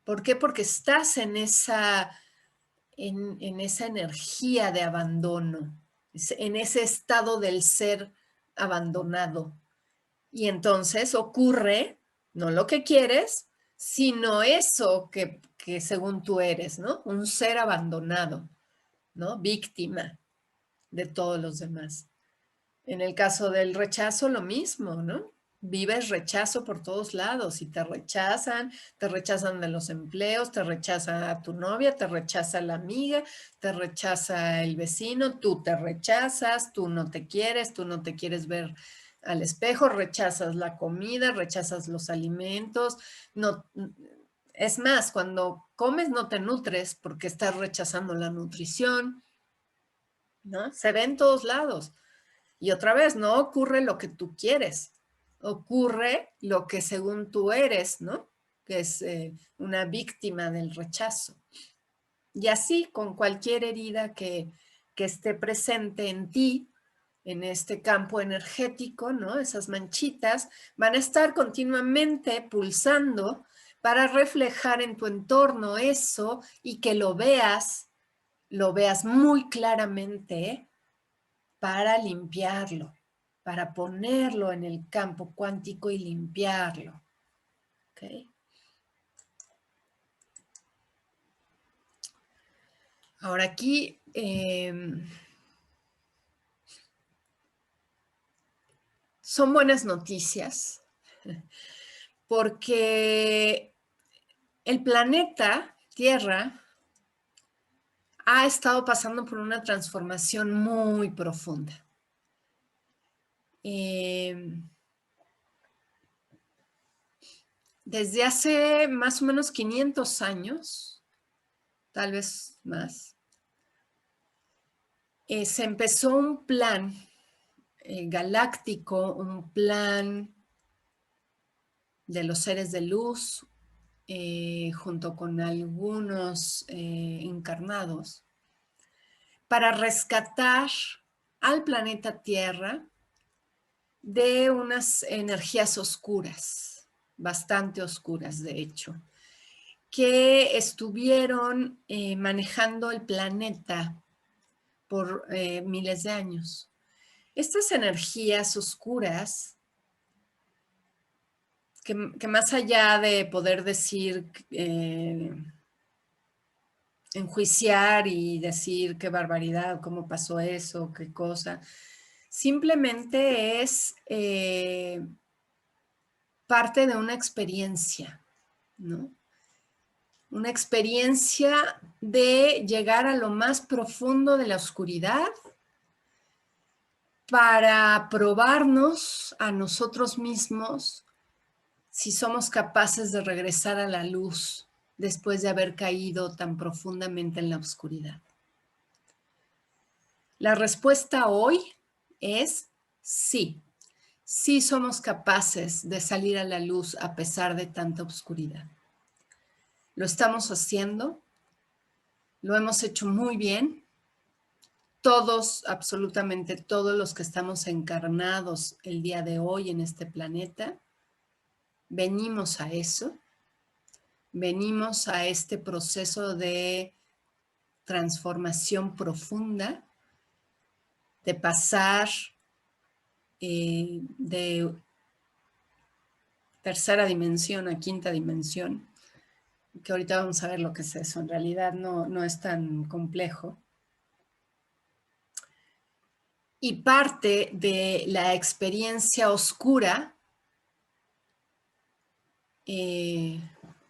¿Por qué? Porque estás en esa energía de abandono, en ese estado del ser abandonado. Y entonces ocurre, no lo que quieres, sino eso que según tú eres, ¿no? Un ser abandonado, ¿no? Víctima de todos los demás. En el caso del rechazo, lo mismo, ¿no? Vives rechazo por todos lados y te rechazan de los empleos, te rechaza a tu novia, te rechaza la amiga, te rechaza el vecino, tú te rechazas, tú no te quieres ver al espejo, rechazas la comida, rechazas los alimentos, no, es más, cuando comes no te nutres porque estás rechazando la nutrición, ¿no? Se ve en todos lados. Y otra vez, no ocurre lo que tú quieres, ocurre lo que según tú eres, ¿no? Que es una víctima del rechazo. Y así con cualquier herida que esté presente en ti, en este campo energético, ¿no? Esas manchitas van a estar continuamente pulsando para reflejar en tu entorno eso y que lo veas muy claramente para limpiarlo, para ponerlo en el campo cuántico y limpiarlo. ¿Okay? Ahora aquí son buenas noticias porque el planeta Tierra ha estado pasando por una transformación muy profunda. Desde hace más o menos 500 años, tal vez más, se empezó un plan galáctico, un plan de los seres de luz, junto con algunos encarnados, para rescatar al planeta Tierra de unas energías oscuras, bastante oscuras de hecho, que estuvieron manejando el planeta por miles de años. Estas energías oscuras, que más allá de poder decir, enjuiciar y decir qué barbaridad, cómo pasó eso, qué cosa, simplemente es parte de una experiencia, ¿no? Una experiencia de llegar a lo más profundo de la oscuridad para probarnos a nosotros mismos si somos capaces de regresar a la luz después de haber caído tan profundamente en la oscuridad. La respuesta hoy es sí. Sí somos capaces de salir a la luz a pesar de tanta oscuridad. Lo estamos haciendo, lo hemos hecho muy bien. Todos, absolutamente todos los que estamos encarnados el día de hoy en este planeta, venimos a eso, venimos a este proceso de transformación profunda de pasar de tercera dimensión a quinta dimensión, que ahorita vamos a ver lo que es eso. En realidad no es tan complejo. Y parte de la experiencia oscura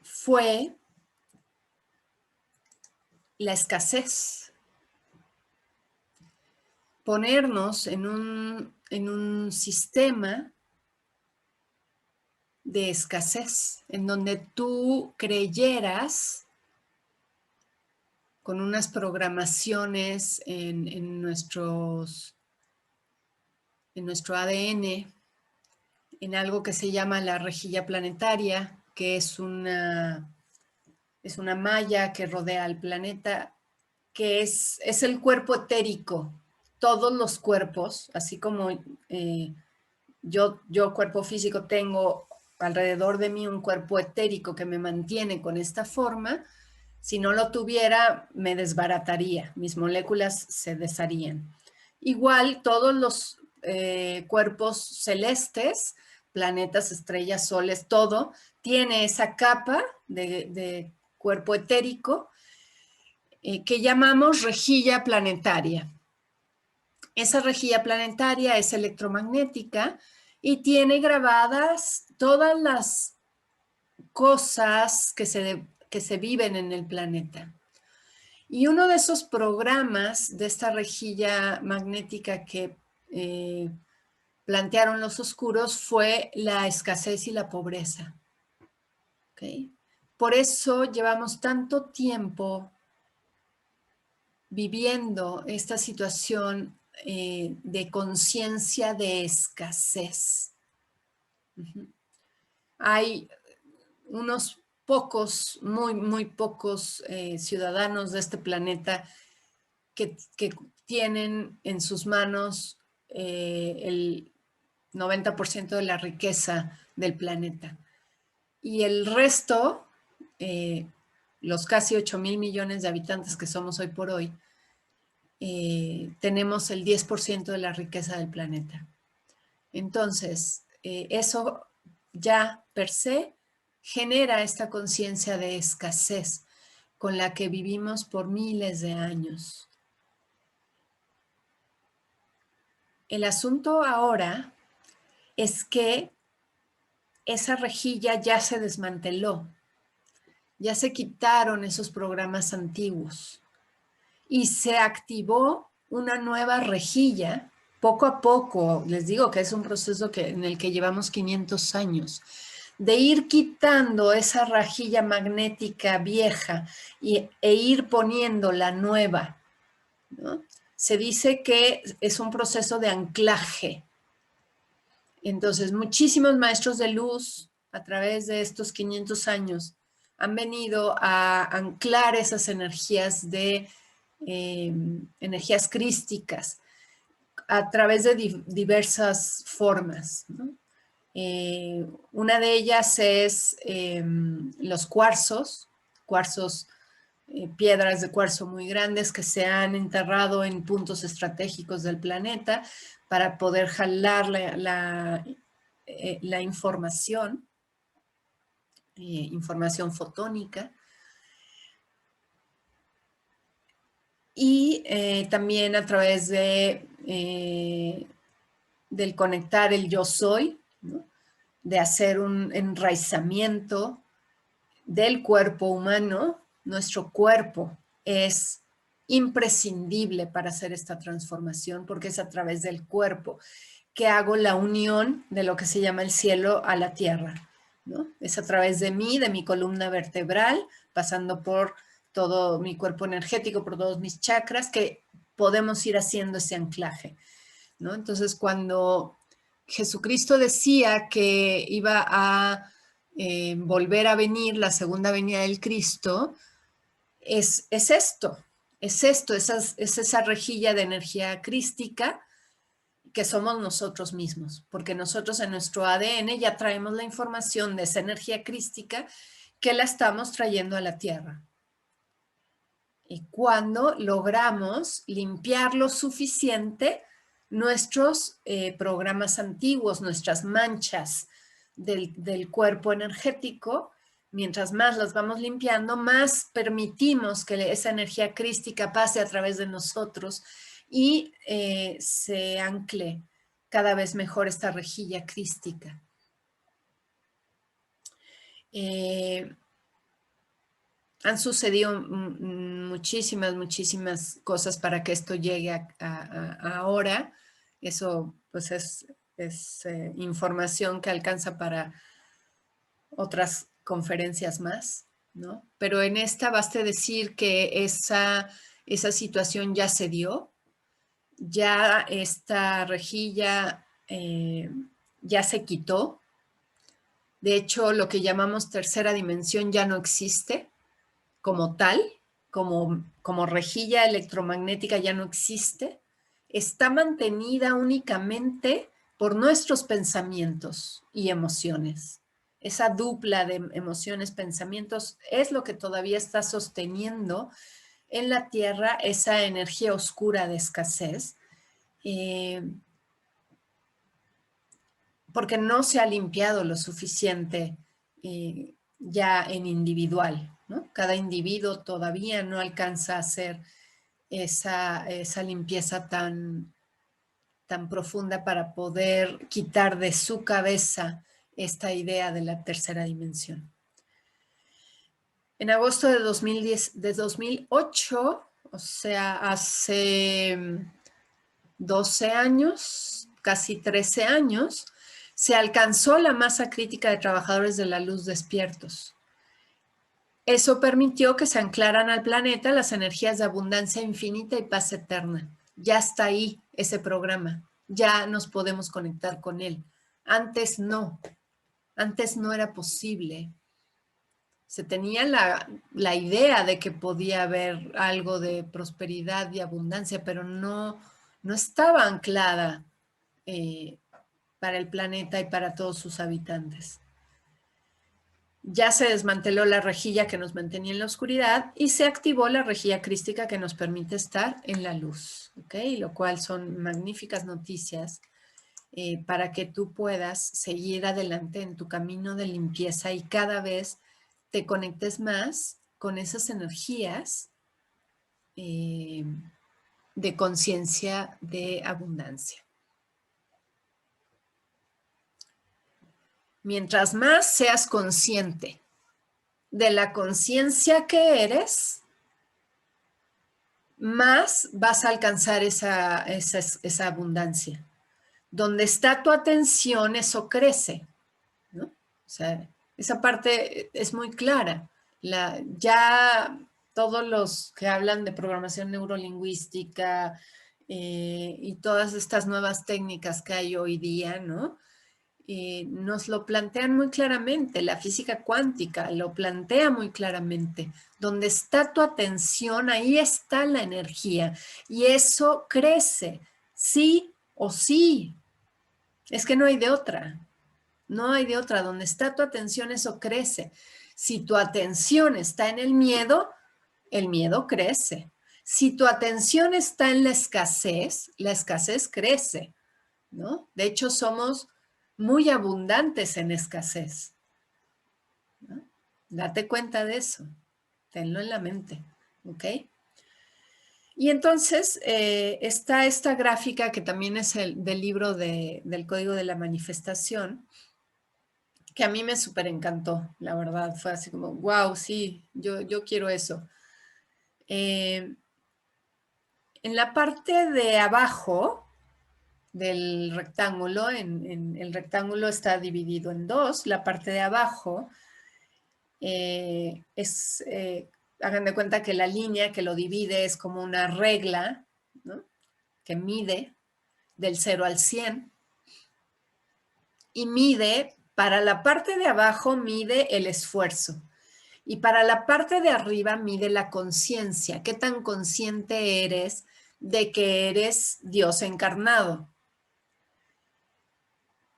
fue la escasez. Ponernos en un sistema de escasez, en donde tú creyeras con unas programaciones en nuestro ADN, en algo que se llama la rejilla planetaria, que es una malla que rodea al planeta, que es el cuerpo etérico. Todos los cuerpos, así como yo cuerpo físico tengo alrededor de mí un cuerpo etérico que me mantiene con esta forma. Si no lo tuviera, me desbarataría, mis moléculas se desharían. Igual todos los cuerpos celestes, planetas, estrellas, soles, todo, tiene esa capa de cuerpo etérico que llamamos rejilla planetaria. Esa rejilla planetaria es electromagnética y tiene grabadas todas las cosas que se viven en el planeta. Y uno de esos programas de esta rejilla magnética que plantearon los oscuros fue la escasez y la pobreza. ¿Okay? Por eso llevamos tanto tiempo viviendo esta situación de conciencia de escasez. Hay unos pocos, muy pocos ciudadanos de este planeta que tienen en sus manos el 90% de la riqueza del planeta. Y el resto, los casi 8,000 millones de habitantes que somos hoy por hoy, tenemos el 10% de la riqueza del planeta. Entonces, eso ya per se genera esta conciencia de escasez con la que vivimos por miles de años. El asunto ahora es que esa rejilla ya se desmanteló, ya se quitaron esos programas antiguos y se activó una nueva rejilla poco a poco. Les digo que es un proceso en el que llevamos 500 años, de ir quitando esa rejilla magnética vieja e ir poniendo la nueva, ¿no? Se dice que es un proceso de anclaje. Entonces, muchísimos maestros de luz a través de estos 500 años han venido a anclar esas energías energías crísticas a través de diversas formas, ¿no? Una de ellas es los cuarzos, piedras de cuarzo muy grandes que se han enterrado en puntos estratégicos del planeta para poder jalar la información, información fotónica. Y también a través del conectar el yo soy, ¿no? De hacer un enraizamiento del cuerpo humano. Nuestro cuerpo es imprescindible para hacer esta transformación porque es a través del cuerpo que hago la unión de lo que se llama el cielo a la tierra, ¿no? Es a través de mí, de mi columna vertebral, pasando por todo mi cuerpo energético, por todos mis chakras, que podemos ir haciendo ese anclaje, ¿no? Entonces, cuando Jesucristo decía que iba a volver a venir, la segunda venida del Cristo, es esto, es esa rejilla de energía crística que somos nosotros mismos, porque nosotros en nuestro ADN ya traemos la información de esa energía crística que la estamos trayendo a la Tierra. Y cuando logramos limpiar lo suficiente nuestros programas antiguos, nuestras manchas del cuerpo energético. Mientras más las vamos limpiando, más permitimos que esa energía crística pase a través de nosotros y se ancle cada vez mejor esta rejilla crística. Han sucedido muchísimas cosas para que esto llegue a ahora. Eso pues es información que alcanza para otras conferencias más, ¿no? Pero en esta baste decir que esa situación ya se dio, ya esta rejilla ya se quitó. De hecho, lo que llamamos tercera dimensión ya no existe como tal, como rejilla electromagnética ya no existe. Está mantenida únicamente por nuestros pensamientos y emociones. Esa dupla de emociones, pensamientos, es lo que todavía está sosteniendo en la Tierra esa energía oscura de escasez, porque no se ha limpiado lo suficiente ya en individual, ¿no? Cada individuo todavía no alcanza a hacer esa limpieza tan profunda para poder quitar de su cabeza esta idea de la tercera dimensión. En agosto de 2008, o sea, hace 12 años, casi 13 años, se alcanzó la masa crítica de trabajadores de la luz despiertos. Eso permitió que se anclaran al planeta las energías de abundancia infinita y paz eterna. Ya está ahí ese programa, ya nos podemos conectar con él. Antes no era posible. Se tenía la idea de que podía haber algo de prosperidad y abundancia, pero no estaba anclada para el planeta y para todos sus habitantes. Ya se desmanteló la rejilla que nos mantenía en la oscuridad y se activó la rejilla crística que nos permite estar en la luz, ¿ok? Lo cual son magníficas noticias para que tú puedas seguir adelante en tu camino de limpieza y cada vez te conectes más con esas energías de conciencia de abundancia. Mientras más seas consciente de la conciencia que eres, más vas a alcanzar esa abundancia. Donde está tu atención, eso crece, ¿no? O sea, esa parte es muy clara. Ya todos los que hablan de programación neurolingüística y todas estas nuevas técnicas que hay hoy día, ¿no? Nos lo plantean muy claramente, la física cuántica lo plantea muy claramente. Donde está tu atención, ahí está la energía y eso crece, sí o sí. Es que no hay de otra, no hay de otra. Donde está tu atención, eso crece. Si tu atención está en el miedo crece. Si tu atención está en la escasez crece, ¿no? De hecho, somos muy abundantes en escasez, ¿no? Date cuenta de eso, tenlo en la mente, ¿ok? Y entonces está esta gráfica que también es del libro del Código de la Manifestación, que a mí me súper encantó, la verdad, fue así como, wow, sí, yo quiero eso. En la parte de abajo del rectángulo, el rectángulo está dividido en dos, la parte de abajo hagan de cuenta que la línea que lo divide es como una regla, ¿no? Que mide del 0 al 100 y para la parte de abajo mide el esfuerzo y para la parte de arriba mide la conciencia, qué tan consciente eres de que eres Dios encarnado.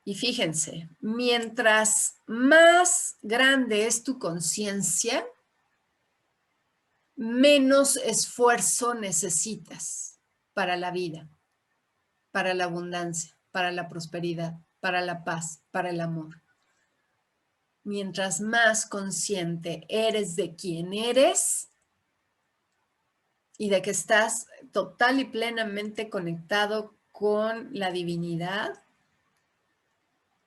Y fíjense, mientras más grande es tu conciencia, menos esfuerzo necesitas para la vida, para la abundancia, para la prosperidad, para la paz, para el amor. Mientras más consciente eres de quién eres y de que estás total y plenamente conectado con la divinidad,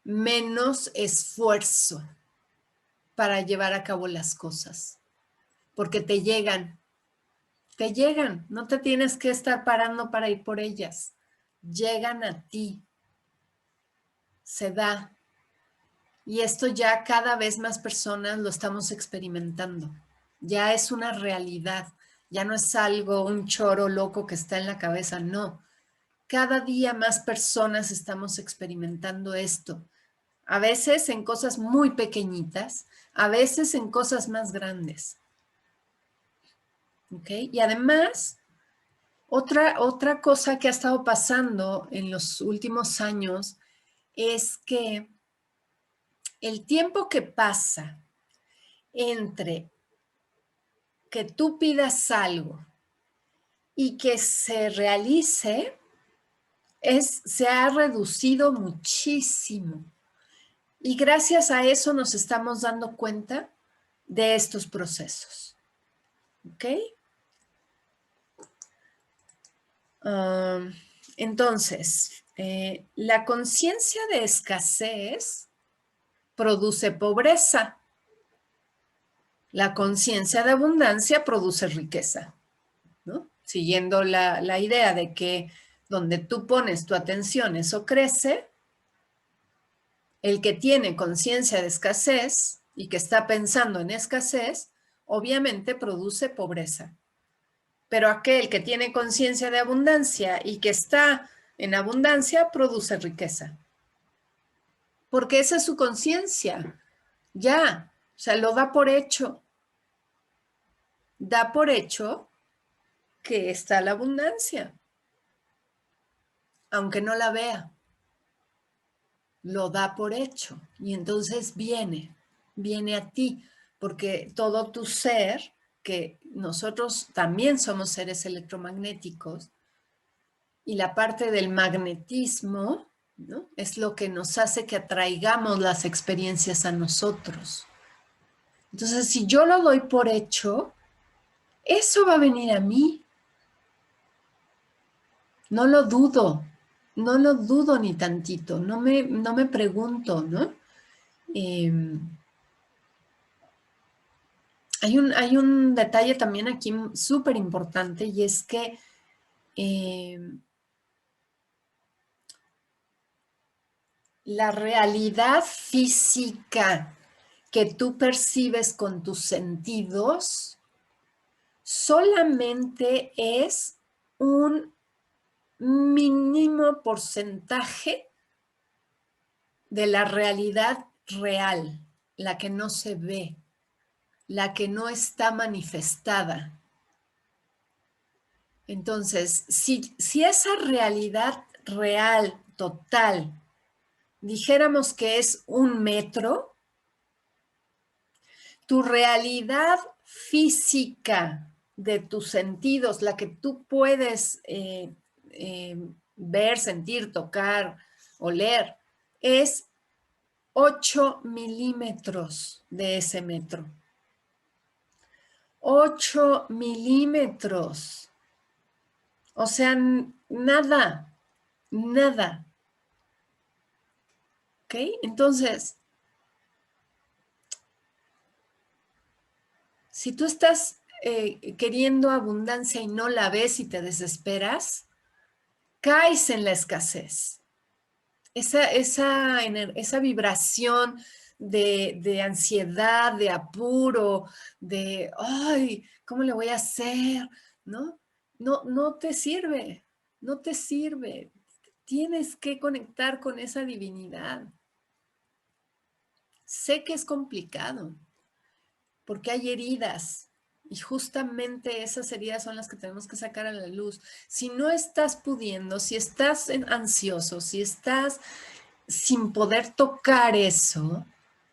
menos esfuerzo para llevar a cabo las cosas, porque te llegan, no te tienes que estar parando para ir por ellas, llegan a ti, se da. Y esto ya cada vez más personas lo estamos experimentando, ya es una realidad, ya no es algo, un choro loco que está en la cabeza, no. Cada día más personas estamos experimentando esto, a veces en cosas muy pequeñitas, a veces en cosas más grandes. ¿Ok? Y además, otra cosa que ha estado pasando en los últimos años es que el tiempo que pasa entre que tú pidas algo y que se realice se ha reducido muchísimo. Y gracias a eso nos estamos dando cuenta de estos procesos. ¿Ok? Entonces, la conciencia de escasez produce pobreza. La conciencia de abundancia produce riqueza, ¿no? Siguiendo la idea de que donde tú pones tu atención, eso crece. El que tiene conciencia de escasez y que está pensando en escasez, obviamente produce pobreza. Pero aquel que tiene conciencia de abundancia y que está en abundancia, produce riqueza. Porque esa es su conciencia. Ya, o sea, lo da por hecho. Da por hecho que está la abundancia, aunque no la vea. Lo da por hecho. Y entonces viene a ti, porque todo tu ser, que nosotros también somos seres electromagnéticos, y la parte del magnetismo, ¿no? Es lo que nos hace que atraigamos las experiencias a nosotros. Entonces, si yo lo doy por hecho, eso va a venir a mí. No lo dudo, no lo dudo ni tantito, no me pregunto, ¿no? Hay un detalle también aquí súper importante y es que la realidad física que tú percibes con tus sentidos solamente es un mínimo porcentaje de la realidad real, la que no se ve, la que no está manifestada. Entonces, si esa realidad real, total, dijéramos que es 1 metro, tu realidad física de tus sentidos, la que tú puedes ver, sentir, tocar, oler, es 8 milímetros de ese metro. 8 milímetros. O sea, nada, nada. ¿Ok? Entonces, si tú estás queriendo abundancia y no la ves y te desesperas, caes en la escasez. Esa vibración de ansiedad, de apuro, de, ay, ¿cómo le voy a hacer? ¿No? No te sirve, no te sirve. Tienes que conectar con esa divinidad. Sé que es complicado, porque hay heridas y justamente esas heridas son las que tenemos que sacar a la luz. Si no estás pudiendo, si estás ansioso, si estás sin poder tocar eso,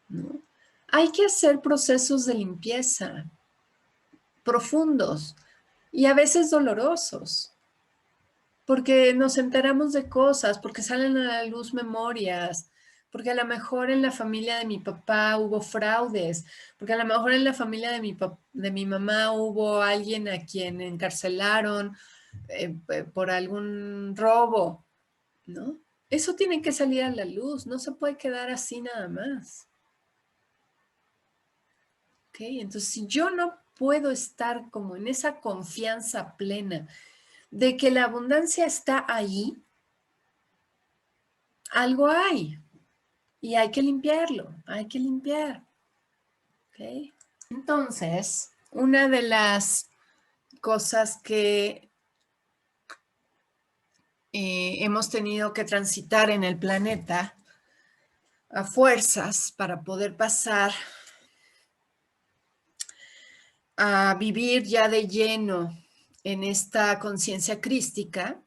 ¿no? Hay que hacer procesos de limpieza profundos y a veces dolorosos. porque nos enteramos de cosas, porque salen a la luz memorias, porque a lo mejor en la familia de mi papá hubo fraudes, porque a lo mejor en la familia de mi mamá hubo alguien a quien encarcelaron por algún robo, ¿no? Eso tiene que salir a la luz, no se puede quedar así nada más. ¿Ok? Entonces, si yo no puedo estar como en esa confianza plena de que la abundancia está ahí, algo hay y hay que limpiarlo, hay que limpiar. ¿Ok? Entonces, una de las cosas que hemos tenido que transitar en el planeta a fuerzas para poder pasar a vivir ya de lleno en esta conciencia crística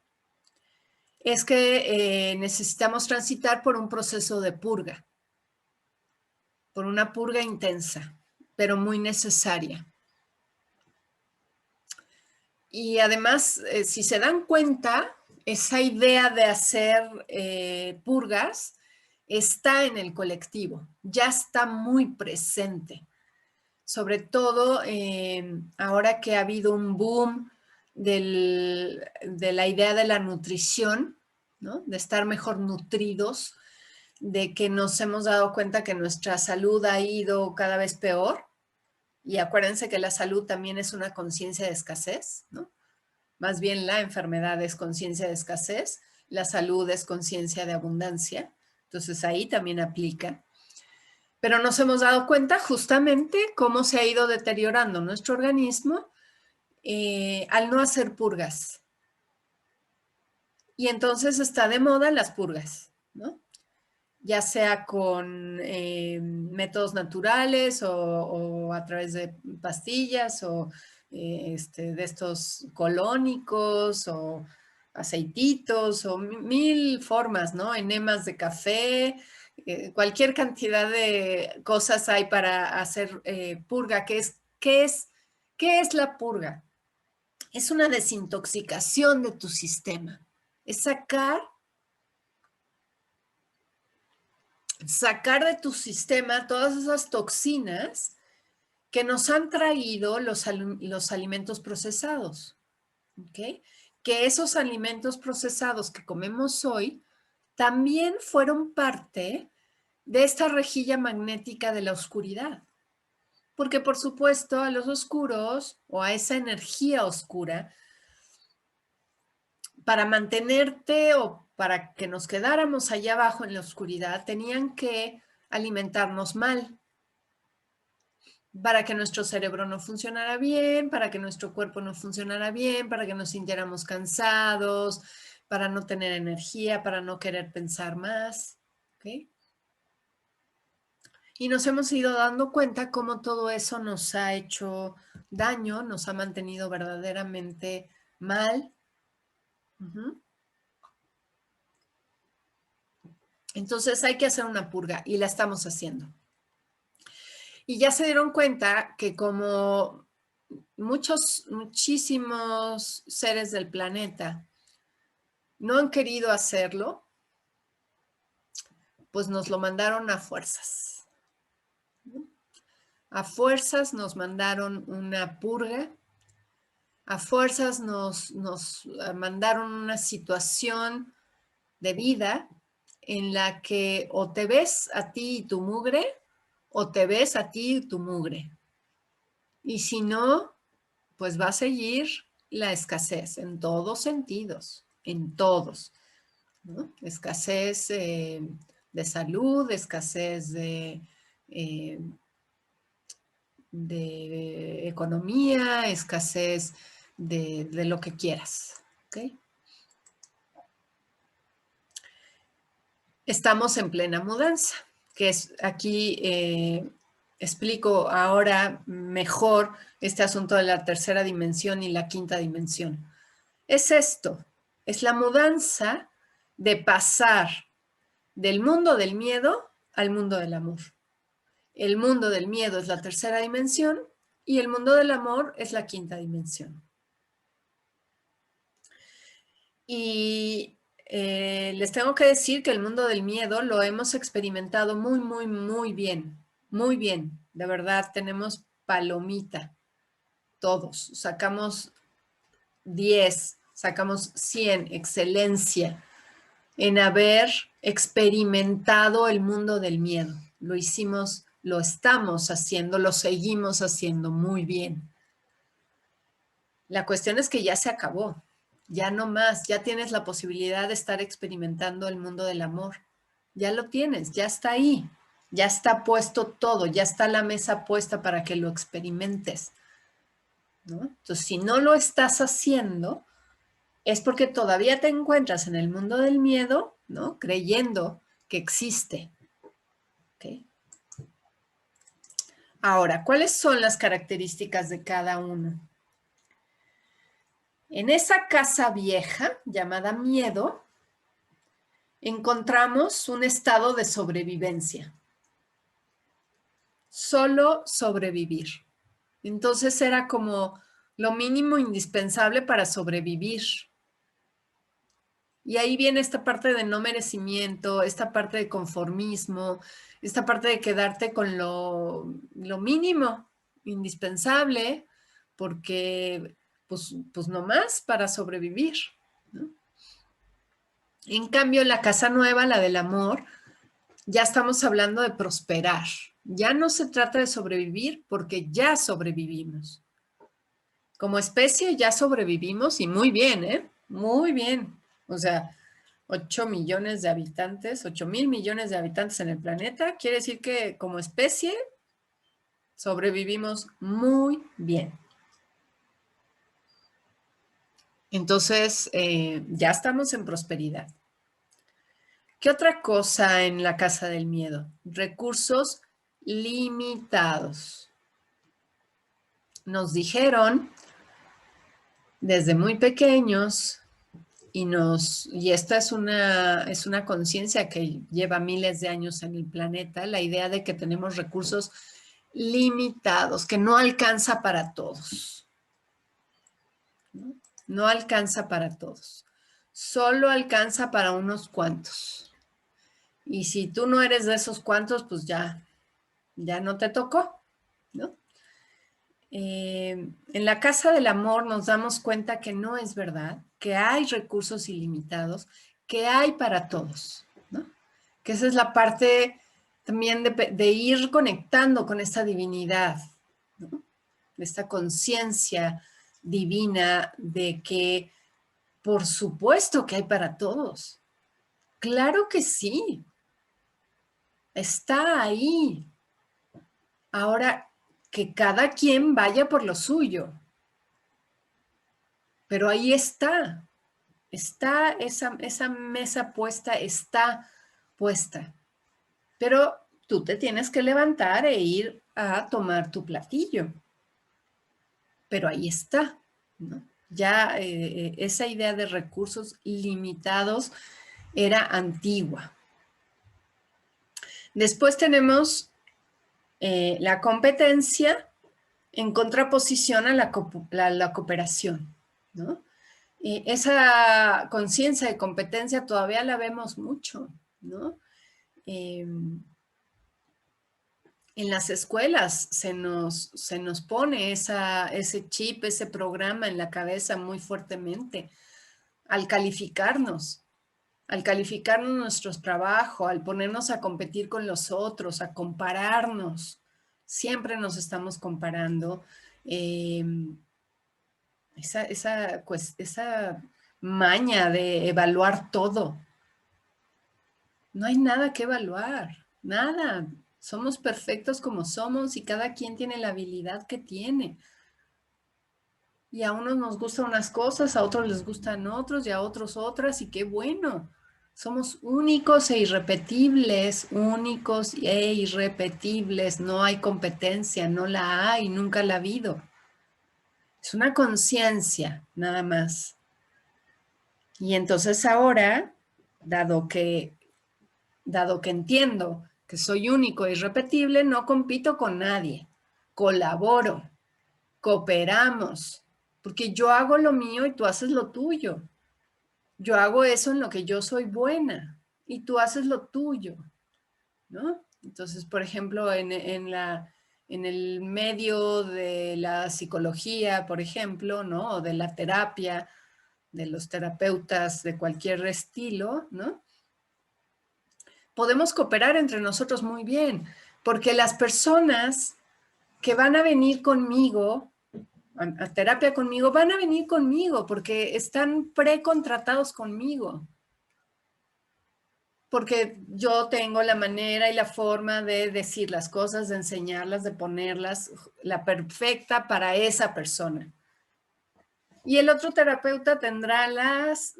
es que necesitamos transitar por un proceso de purga, por una purga intensa, pero muy necesaria. Y además, si se dan cuenta, esa idea de hacer purgas está en el colectivo, ya está muy presente. Sobre todo ahora que ha habido un boom de la idea de la nutrición, ¿no? De estar mejor nutridos, de que nos hemos dado cuenta que nuestra salud ha ido cada vez peor. Y acuérdense que la salud también es una conciencia de escasez, ¿no? Más bien la enfermedad es conciencia de escasez, la salud es conciencia de abundancia. Entonces ahí también aplica. Pero nos hemos dado cuenta justamente cómo se ha ido deteriorando nuestro organismo al no hacer purgas. Y entonces está de moda las purgas, ¿no? Ya sea con métodos naturales o a través de pastillas o de estos colónicos o aceititos o mil formas, ¿no? Enemas de café, cualquier cantidad de cosas hay para hacer purga. ¿Qué es la purga? Es una desintoxicación de tu sistema. Es sacar de tu sistema todas esas toxinas que nos han traído los alimentos procesados. ¿Ok? Que esos alimentos procesados que comemos hoy también fueron parte de esta rejilla magnética de la oscuridad. Porque por supuesto a los oscuros o a esa energía oscura, para mantenerte o para que nos quedáramos allá abajo en la oscuridad, tenían que alimentarnos mal para que nuestro cerebro no funcionara bien, para que nuestro cuerpo no funcionara bien, para que nos sintiéramos cansados, para no tener energía, para no querer pensar más. ¿Okay? Y nos hemos ido dando cuenta cómo todo eso nos ha hecho daño, nos ha mantenido verdaderamente mal. Entonces hay que hacer una purga y la estamos haciendo. Y ya se dieron cuenta que como muchísimos seres del planeta no han querido hacerlo, pues nos lo mandaron a fuerzas. A fuerzas nos mandaron una purga, a fuerzas nos mandaron una situación de vida en la que o te ves a ti y tu mugre, o te ves a ti y tu mugre. Y si no, pues va a seguir la escasez en todos sentidos, en todos, ¿no? Escasez de salud, escasez de economía, escasez de lo que quieras, ¿ok? Estamos en plena mudanza, que es aquí explico ahora mejor este asunto de la tercera dimensión y la quinta dimensión. Es esto, es la mudanza de pasar del mundo del miedo al mundo del amor. El mundo del miedo es la tercera dimensión y el mundo del amor es la quinta dimensión. Y les tengo que decir que el mundo del miedo lo hemos experimentado muy, muy, muy bien. Muy bien. De verdad, tenemos palomita. Todos. Sacamos 10, sacamos 100. Excelencia en haber experimentado el mundo del miedo. Lo hicimos, lo estamos haciendo, lo seguimos haciendo muy bien. La cuestión es que ya se acabó, ya no más, ya tienes la posibilidad de estar experimentando el mundo del amor. Ya lo tienes, ya está ahí, ya está puesto todo, ya está la mesa puesta para que lo experimentes, ¿no? Entonces, si no lo estás haciendo, es porque todavía te encuentras en el mundo del miedo, ¿no? Creyendo que existe. ¿Okay? Ahora, ¿cuáles son las características de cada uno? En esa casa vieja llamada miedo, encontramos un estado de sobrevivencia. Solo sobrevivir. Entonces era como lo mínimo indispensable para sobrevivir. Y ahí viene esta parte de no merecimiento, esta parte de conformismo, esta parte de quedarte con lo mínimo, indispensable, porque pues no más para sobrevivir, ¿no? En cambio, la casa nueva, la del amor, ya estamos hablando de prosperar. Ya no se trata de sobrevivir porque ya sobrevivimos. Como especie ya sobrevivimos y muy bien, ¿eh? Muy bien. O sea, 8 millones de habitantes, 8.000 millones de habitantes en el planeta, quiere decir que como especie sobrevivimos muy bien. Entonces, ya estamos en prosperidad. ¿Qué otra cosa en la casa del miedo? Recursos limitados. Nos dijeron desde muy pequeños y esta es una conciencia que lleva miles de años en el planeta, la idea de que tenemos recursos limitados, que no alcanza para todos. ¿No? No alcanza para todos. Solo alcanza para unos cuantos. Y si tú no eres de esos cuantos, pues ya no te tocó, ¿no? En la casa del amor nos damos cuenta que no es verdad, que hay recursos ilimitados, que hay para todos, ¿no? Que esa es la parte también de ir conectando con esta divinidad, ¿no? Esta conciencia divina de que por supuesto que hay para todos. Claro que sí, está ahí. Ahora, que cada quien vaya por lo suyo. Pero ahí está esa mesa puesta, está puesta. Pero tú te tienes que levantar e ir a tomar tu platillo. Pero ahí está, ¿no? Ya esa idea de recursos limitados era antigua. Después tenemos la competencia en contraposición a la cooperación, ¿no? Esa conciencia de competencia todavía la vemos mucho, ¿no? En las escuelas se nos pone ese chip, ese programa en la cabeza muy fuertemente al calificarnos nuestro trabajo, al ponernos a competir con los otros, a compararnos. Siempre nos estamos comparando. Esa maña de evaluar todo. No hay nada que evaluar, nada. Somos perfectos como somos y cada quien tiene la habilidad que tiene. Y a unos nos gustan unas cosas, a otros les gustan otros y a otros otras y qué bueno. Somos únicos e irrepetibles, únicos e irrepetibles. No hay competencia, no la hay, nunca la ha habido. Es una conciencia, nada más. Y entonces ahora, dado que entiendo que soy único e irrepetible, no compito con nadie. Colaboro, cooperamos, porque yo hago lo mío y tú haces lo tuyo. Yo hago eso en lo que yo soy buena y tú haces lo tuyo, ¿no? Entonces, por ejemplo, en el medio de la psicología, por ejemplo, ¿no? O de la terapia, de los terapeutas de cualquier estilo, ¿no? Podemos cooperar entre nosotros muy bien, porque las personas que van a venir conmigo, a terapia conmigo, van a venir conmigo porque están precontratados conmigo. Porque yo tengo la manera y la forma de decir las cosas, de enseñarlas, de ponerlas, la perfecta para esa persona. Y el otro terapeuta tendrá las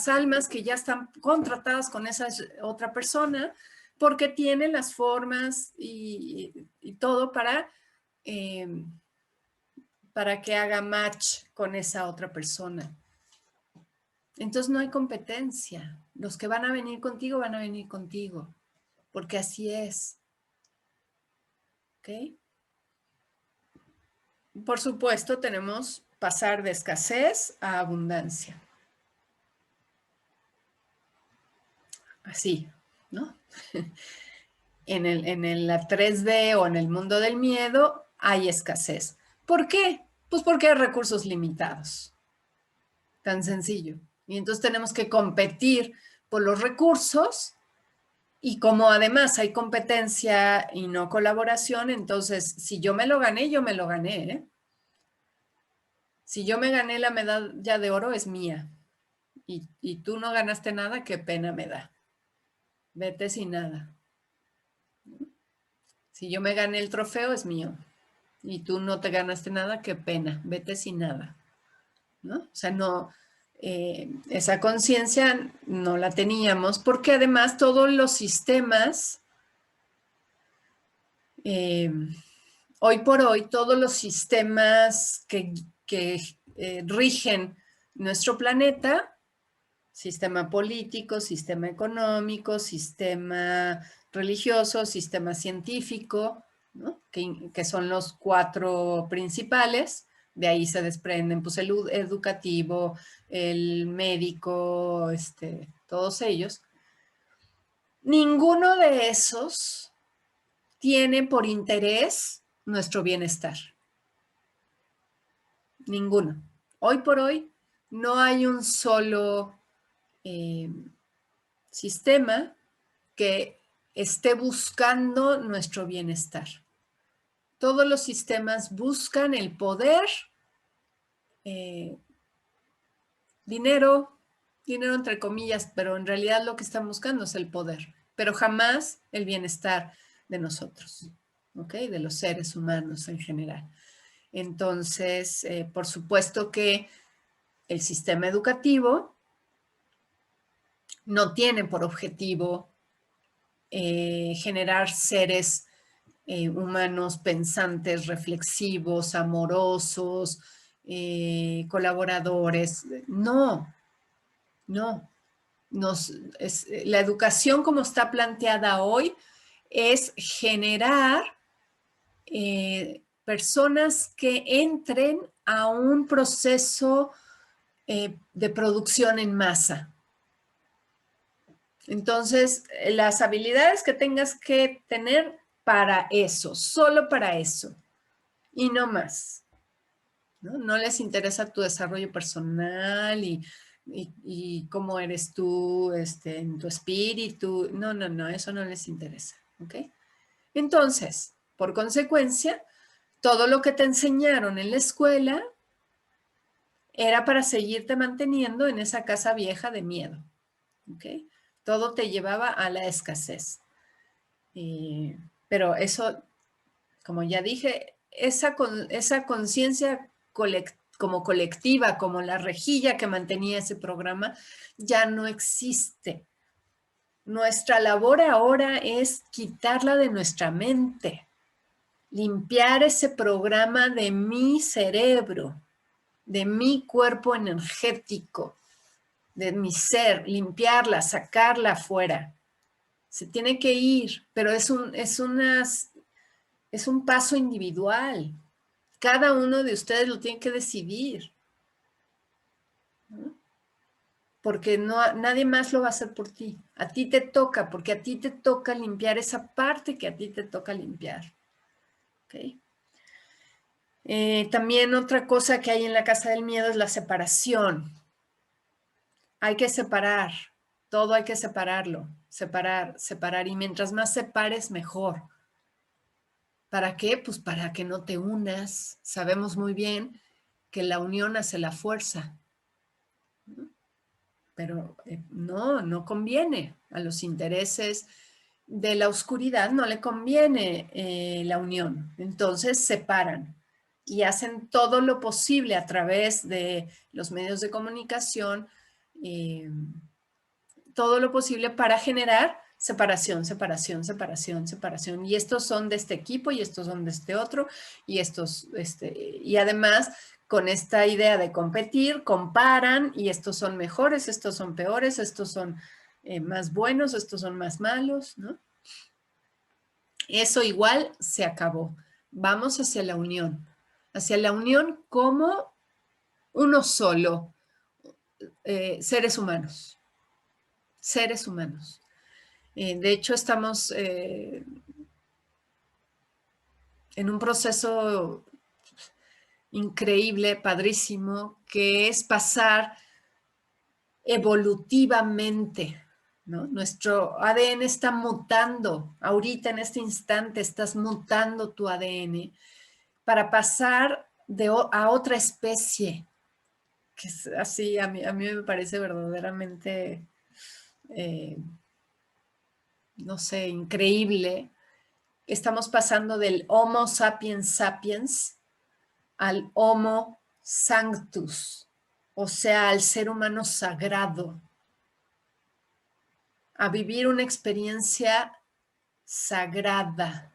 almas que ya están contratadas con esa otra persona porque tiene las formas y todo para que haga match con esa otra persona. Entonces no hay competencia. Los que van a venir contigo van a venir contigo, porque así es. ¿Ok? Por supuesto, tenemos pasar de escasez a abundancia. Así, ¿no? La 3D o en el mundo del miedo hay escasez. ¿Por qué? Pues porque hay recursos limitados. Tan sencillo. Y entonces tenemos que competir por los recursos y como además hay competencia y no colaboración, entonces si yo me lo gané, yo me lo gané. ¿Eh? Si yo me gané la medalla de oro, es mía. Y tú no ganaste nada, qué pena me da. Vete sin nada. Si yo me gané el trofeo, es mío. Y tú no te ganaste nada, qué pena. Vete sin nada. ¿No? O sea, no, esa conciencia no la teníamos porque además todos los sistemas, hoy por hoy, todos los sistemas que rigen nuestro planeta, sistema político, sistema económico, sistema religioso, sistema científico, ¿no? que son los 4 principales. De ahí se desprenden pues, el educativo, el médico, todos ellos. Ninguno de esos tiene por interés nuestro bienestar. Ninguno. Hoy por hoy no hay un solo sistema que esté buscando nuestro bienestar. Todos los sistemas buscan el poder, dinero entre comillas, pero en realidad lo que están buscando es el poder, pero jamás el bienestar de nosotros, ¿ok? De los seres humanos en general. Entonces, por supuesto que el sistema educativo no tiene por objetivo generar seres humanos pensantes, reflexivos, amorosos, colaboradores. No, no. La educación como está planteada hoy es generar personas que entren a un proceso de producción en masa. Entonces, las habilidades que tengas que tener para eso, solo para eso, y no más. No les interesa tu desarrollo personal y cómo eres tú en tu espíritu. No, eso no les interesa. ¿Ok? Entonces, por consecuencia, todo lo que te enseñaron en la escuela era para seguirte manteniendo en esa casa vieja de miedo. ¿Ok? Todo te llevaba a la escasez. Pero eso, como ya dije, esa conciencia como colectiva, como la rejilla que mantenía ese programa, ya no existe. Nuestra labor ahora es quitarla de nuestra mente, limpiar ese programa de mi cerebro, de mi cuerpo energético, de mi ser, limpiarla, sacarla afuera. Se tiene que ir, pero es un paso individual. Cada uno de ustedes lo tiene que decidir, ¿no? porque nadie más lo va a hacer por ti. A ti te toca, porque a ti te toca limpiar esa parte que a ti te toca limpiar. ¿Okay? También otra cosa que hay en la casa del miedo es la separación. Hay que separar, todo hay que separarlo, separar, separar. Y mientras más separes, mejor. ¿Para qué? Pues para que no te unas. Sabemos muy bien que la unión hace la fuerza. Pero no conviene. A los intereses de la oscuridad no le conviene la unión. Entonces separan y hacen todo lo posible a través de los medios de comunicación, todo lo posible para generar separación, separación, separación, separación. Y estos son de este equipo y estos son de este otro y estos, y además con esta idea de competir, comparan y estos son mejores, estos son peores, estos son más buenos, estos son más malos, ¿no? Eso igual se acabó. Vamos hacia la unión como uno solo, seres humanos, seres humanos. De hecho, estamos en un proceso increíble, padrísimo, que es pasar evolutivamente, ¿no? Nuestro ADN está mutando. Ahorita, en este instante, estás mutando tu ADN para pasar a otra especie, que es así, a mí me parece verdaderamente, no sé, increíble. Estamos pasando del Homo sapiens sapiens al Homo sanctus, o sea, al ser humano sagrado, a vivir una experiencia sagrada,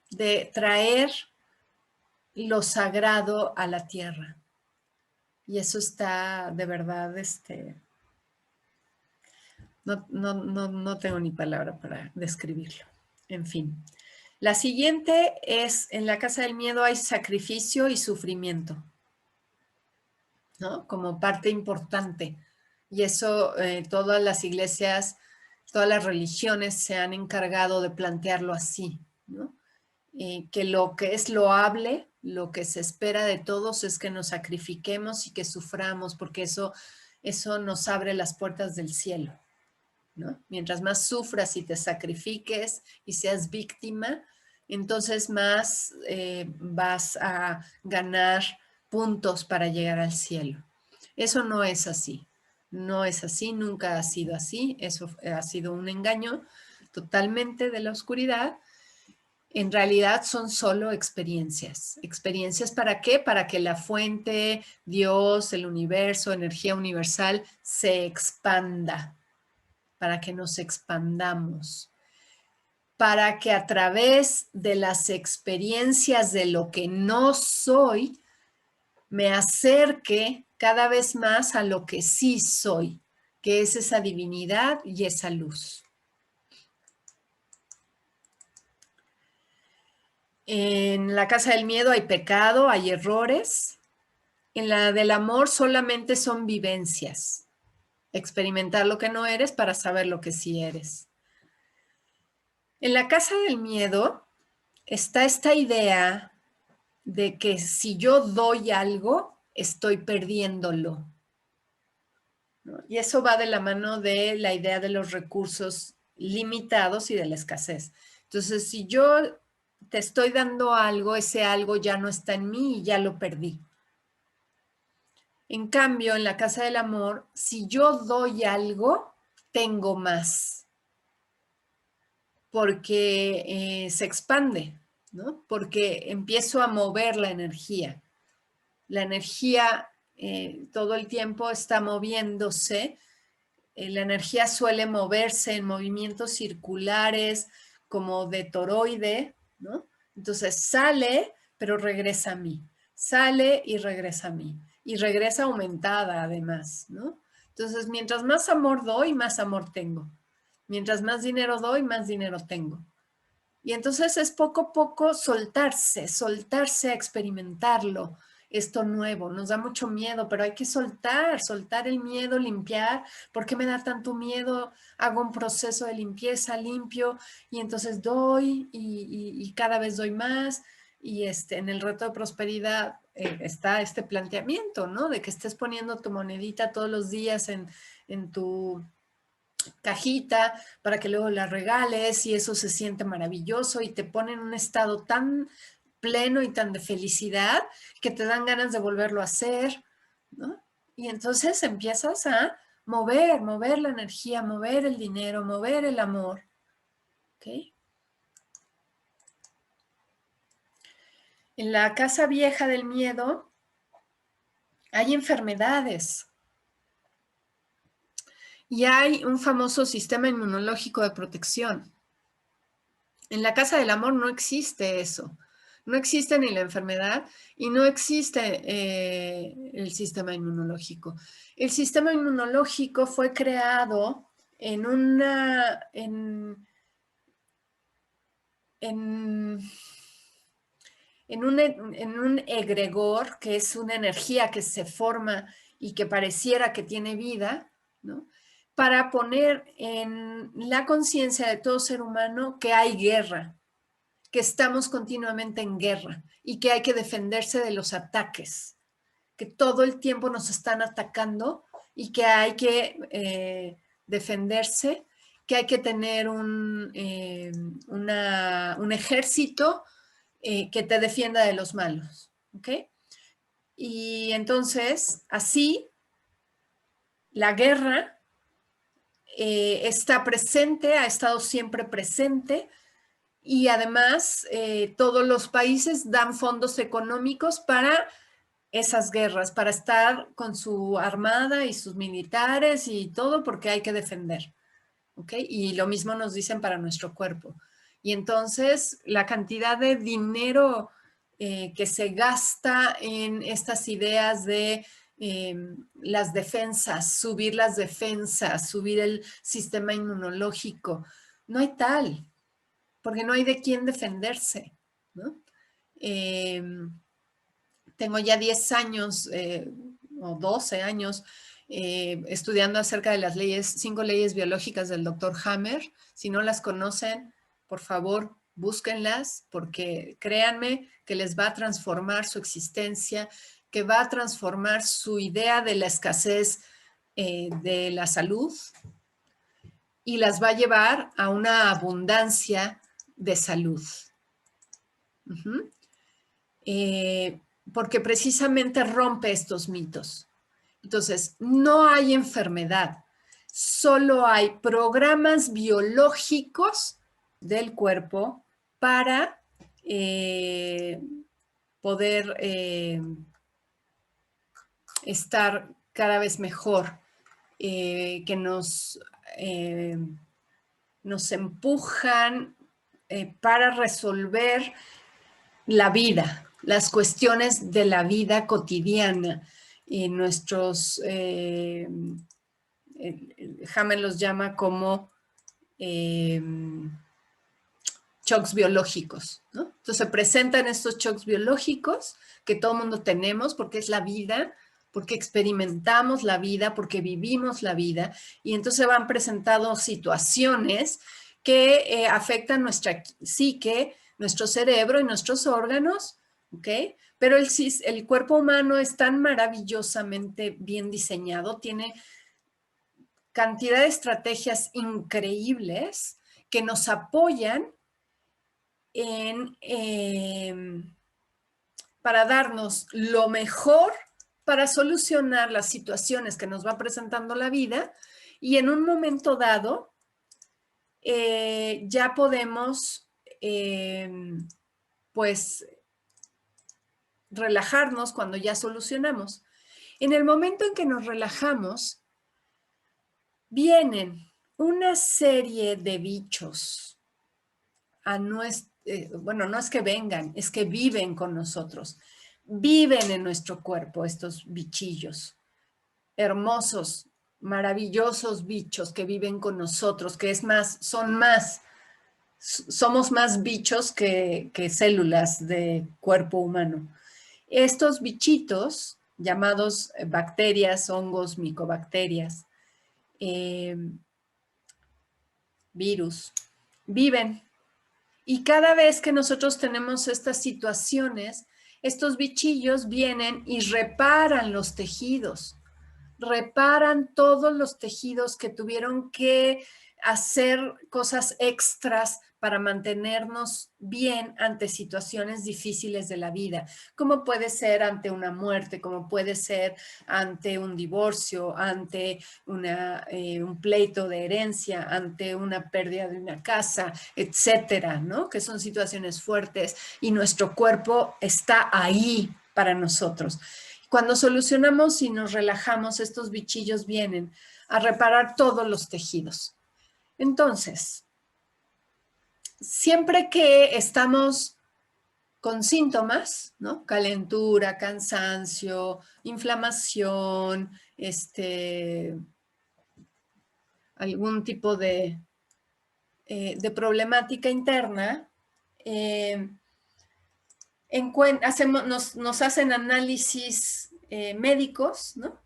de traer lo sagrado a la tierra. Y eso está de verdad, no tengo ni palabra para describirlo. En fin. La siguiente es, en la casa del miedo hay sacrificio y sufrimiento, ¿no? Como parte importante. Y eso todas las iglesias, todas las religiones se han encargado de plantearlo así, ¿no? Que lo que es loable, lo que se espera de todos es que nos sacrifiquemos y que suframos, porque eso nos abre las puertas del cielo, ¿no? Mientras más sufras y te sacrifiques y seas víctima, entonces más vas a ganar puntos para llegar al cielo. Eso no es así. No es así, nunca ha sido así. Eso ha sido un engaño totalmente de la oscuridad. En realidad son solo experiencias. ¿Experiencias para qué? Para que la fuente, Dios, el universo, energía universal se expanda, para que nos expandamos, para que a través de las experiencias de lo que no soy, me acerque cada vez más a lo que sí soy, que es esa divinidad y esa luz. En la casa del miedo hay pecado, hay errores. En la del amor solamente son vivencias. Experimentar lo que no eres para saber lo que sí eres. En la casa del miedo está esta idea de que si yo doy algo, estoy perdiéndolo, ¿no? Y eso va de la mano de la idea de los recursos limitados y de la escasez. Entonces, si yo te estoy dando algo, ese algo ya no está en mí y ya lo perdí. En cambio, en la casa del amor, si yo doy algo, tengo más, porque se expande, ¿no? Porque empiezo a mover la energía. La energía todo el tiempo está moviéndose. La energía suele moverse en movimientos circulares como de toroide, ¿no? Entonces sale, pero regresa a mí. Sale y regresa a mí. Y regresa aumentada además, ¿no? Entonces, mientras más amor doy, más amor tengo. Mientras más dinero doy, más dinero tengo. Y entonces es poco a poco soltarse a experimentarlo, esto nuevo. Nos da mucho miedo, pero hay que soltar el miedo, limpiar. ¿Por qué me da tanto miedo? Hago un proceso de limpieza, limpio, y entonces doy y cada vez doy más. Y en el reto de prosperidad está este planteamiento, ¿no? De que estés poniendo tu monedita todos los días en tu cajita para que luego la regales y eso se siente maravilloso y te pone en un estado tan pleno y tan de felicidad que te dan ganas de volverlo a hacer, ¿no? Y entonces empiezas a mover la energía, mover el dinero, mover el amor, ¿ok? En la casa vieja del miedo hay enfermedades y hay un famoso sistema inmunológico de protección. En la casa del amor no existe eso. No existe ni la enfermedad y no existe el sistema inmunológico. El sistema inmunológico fue creado en un egregor, que es una energía que se forma y que pareciera que tiene vida, ¿no? Para poner en la conciencia de todo ser humano que hay guerra, que estamos continuamente en guerra y que hay que defenderse de los ataques, que todo el tiempo nos están atacando y que hay que defenderse, que hay que tener un ejército que te defienda de los malos, ¿ok? Y entonces, así, la guerra está presente, ha estado siempre presente, y además todos los países dan fondos económicos para esas guerras, para estar con su armada y sus militares y todo, porque hay que defender, ¿ok? Y lo mismo nos dicen para nuestro cuerpo. Y entonces la cantidad de dinero que se gasta en estas ideas de las defensas, subir el sistema inmunológico, no hay tal, porque no hay de quién defenderse, ¿no? Tengo ya 10 años o 12 años estudiando acerca de las 5 leyes biológicas del doctor Hammer. Si no las conocen, por favor, búsquenlas, porque créanme que les va a transformar su existencia, que va a transformar su idea de la escasez de la salud y las va a llevar a una abundancia de salud. Porque precisamente rompe estos mitos. Entonces, no hay enfermedad, solo hay programas biológicos del cuerpo para poder estar cada vez mejor, que nos empujan para resolver la vida, las cuestiones de la vida cotidiana y nuestros, Hammer los llama como shocks biológicos, ¿no? Entonces se presentan estos shocks biológicos que todo el mundo tenemos porque es la vida, porque experimentamos la vida, porque vivimos la vida, y entonces van presentando situaciones que afectan nuestra psique, nuestro cerebro y nuestros órganos, ¿ok? Pero el cuerpo humano es tan maravillosamente bien diseñado, tiene cantidad de estrategias increíbles que nos apoyan para darnos lo mejor para solucionar las situaciones que nos va presentando la vida, y en un momento dado ya podemos pues relajarnos cuando ya solucionamos. En el momento en que nos relajamos, vienen una serie de bichos a nuestro, bueno, no es que vengan, es que viven con nosotros. Viven en nuestro cuerpo estos bichillos, hermosos, maravillosos bichos que viven con nosotros, que es más, somos más bichos que células de cuerpo humano. Estos bichitos, llamados bacterias, hongos, micobacterias, virus, viven. Y cada vez que nosotros tenemos estas situaciones, estos bichillos vienen y reparan los tejidos, reparan todos los tejidos que tuvieron que hacer cosas extras para mantenernos bien ante situaciones difíciles de la vida, como puede ser ante una muerte, como puede ser ante un divorcio, ante un pleito de herencia, ante una pérdida de una casa, etcétera, ¿no? Que son situaciones fuertes y nuestro cuerpo está ahí para nosotros. Cuando solucionamos y nos relajamos, estos bichillos vienen a reparar todos los tejidos. Entonces, siempre que estamos con síntomas, ¿no? Calentura, cansancio, inflamación, algún tipo de problemática interna, nos hacen análisis médicos, ¿no?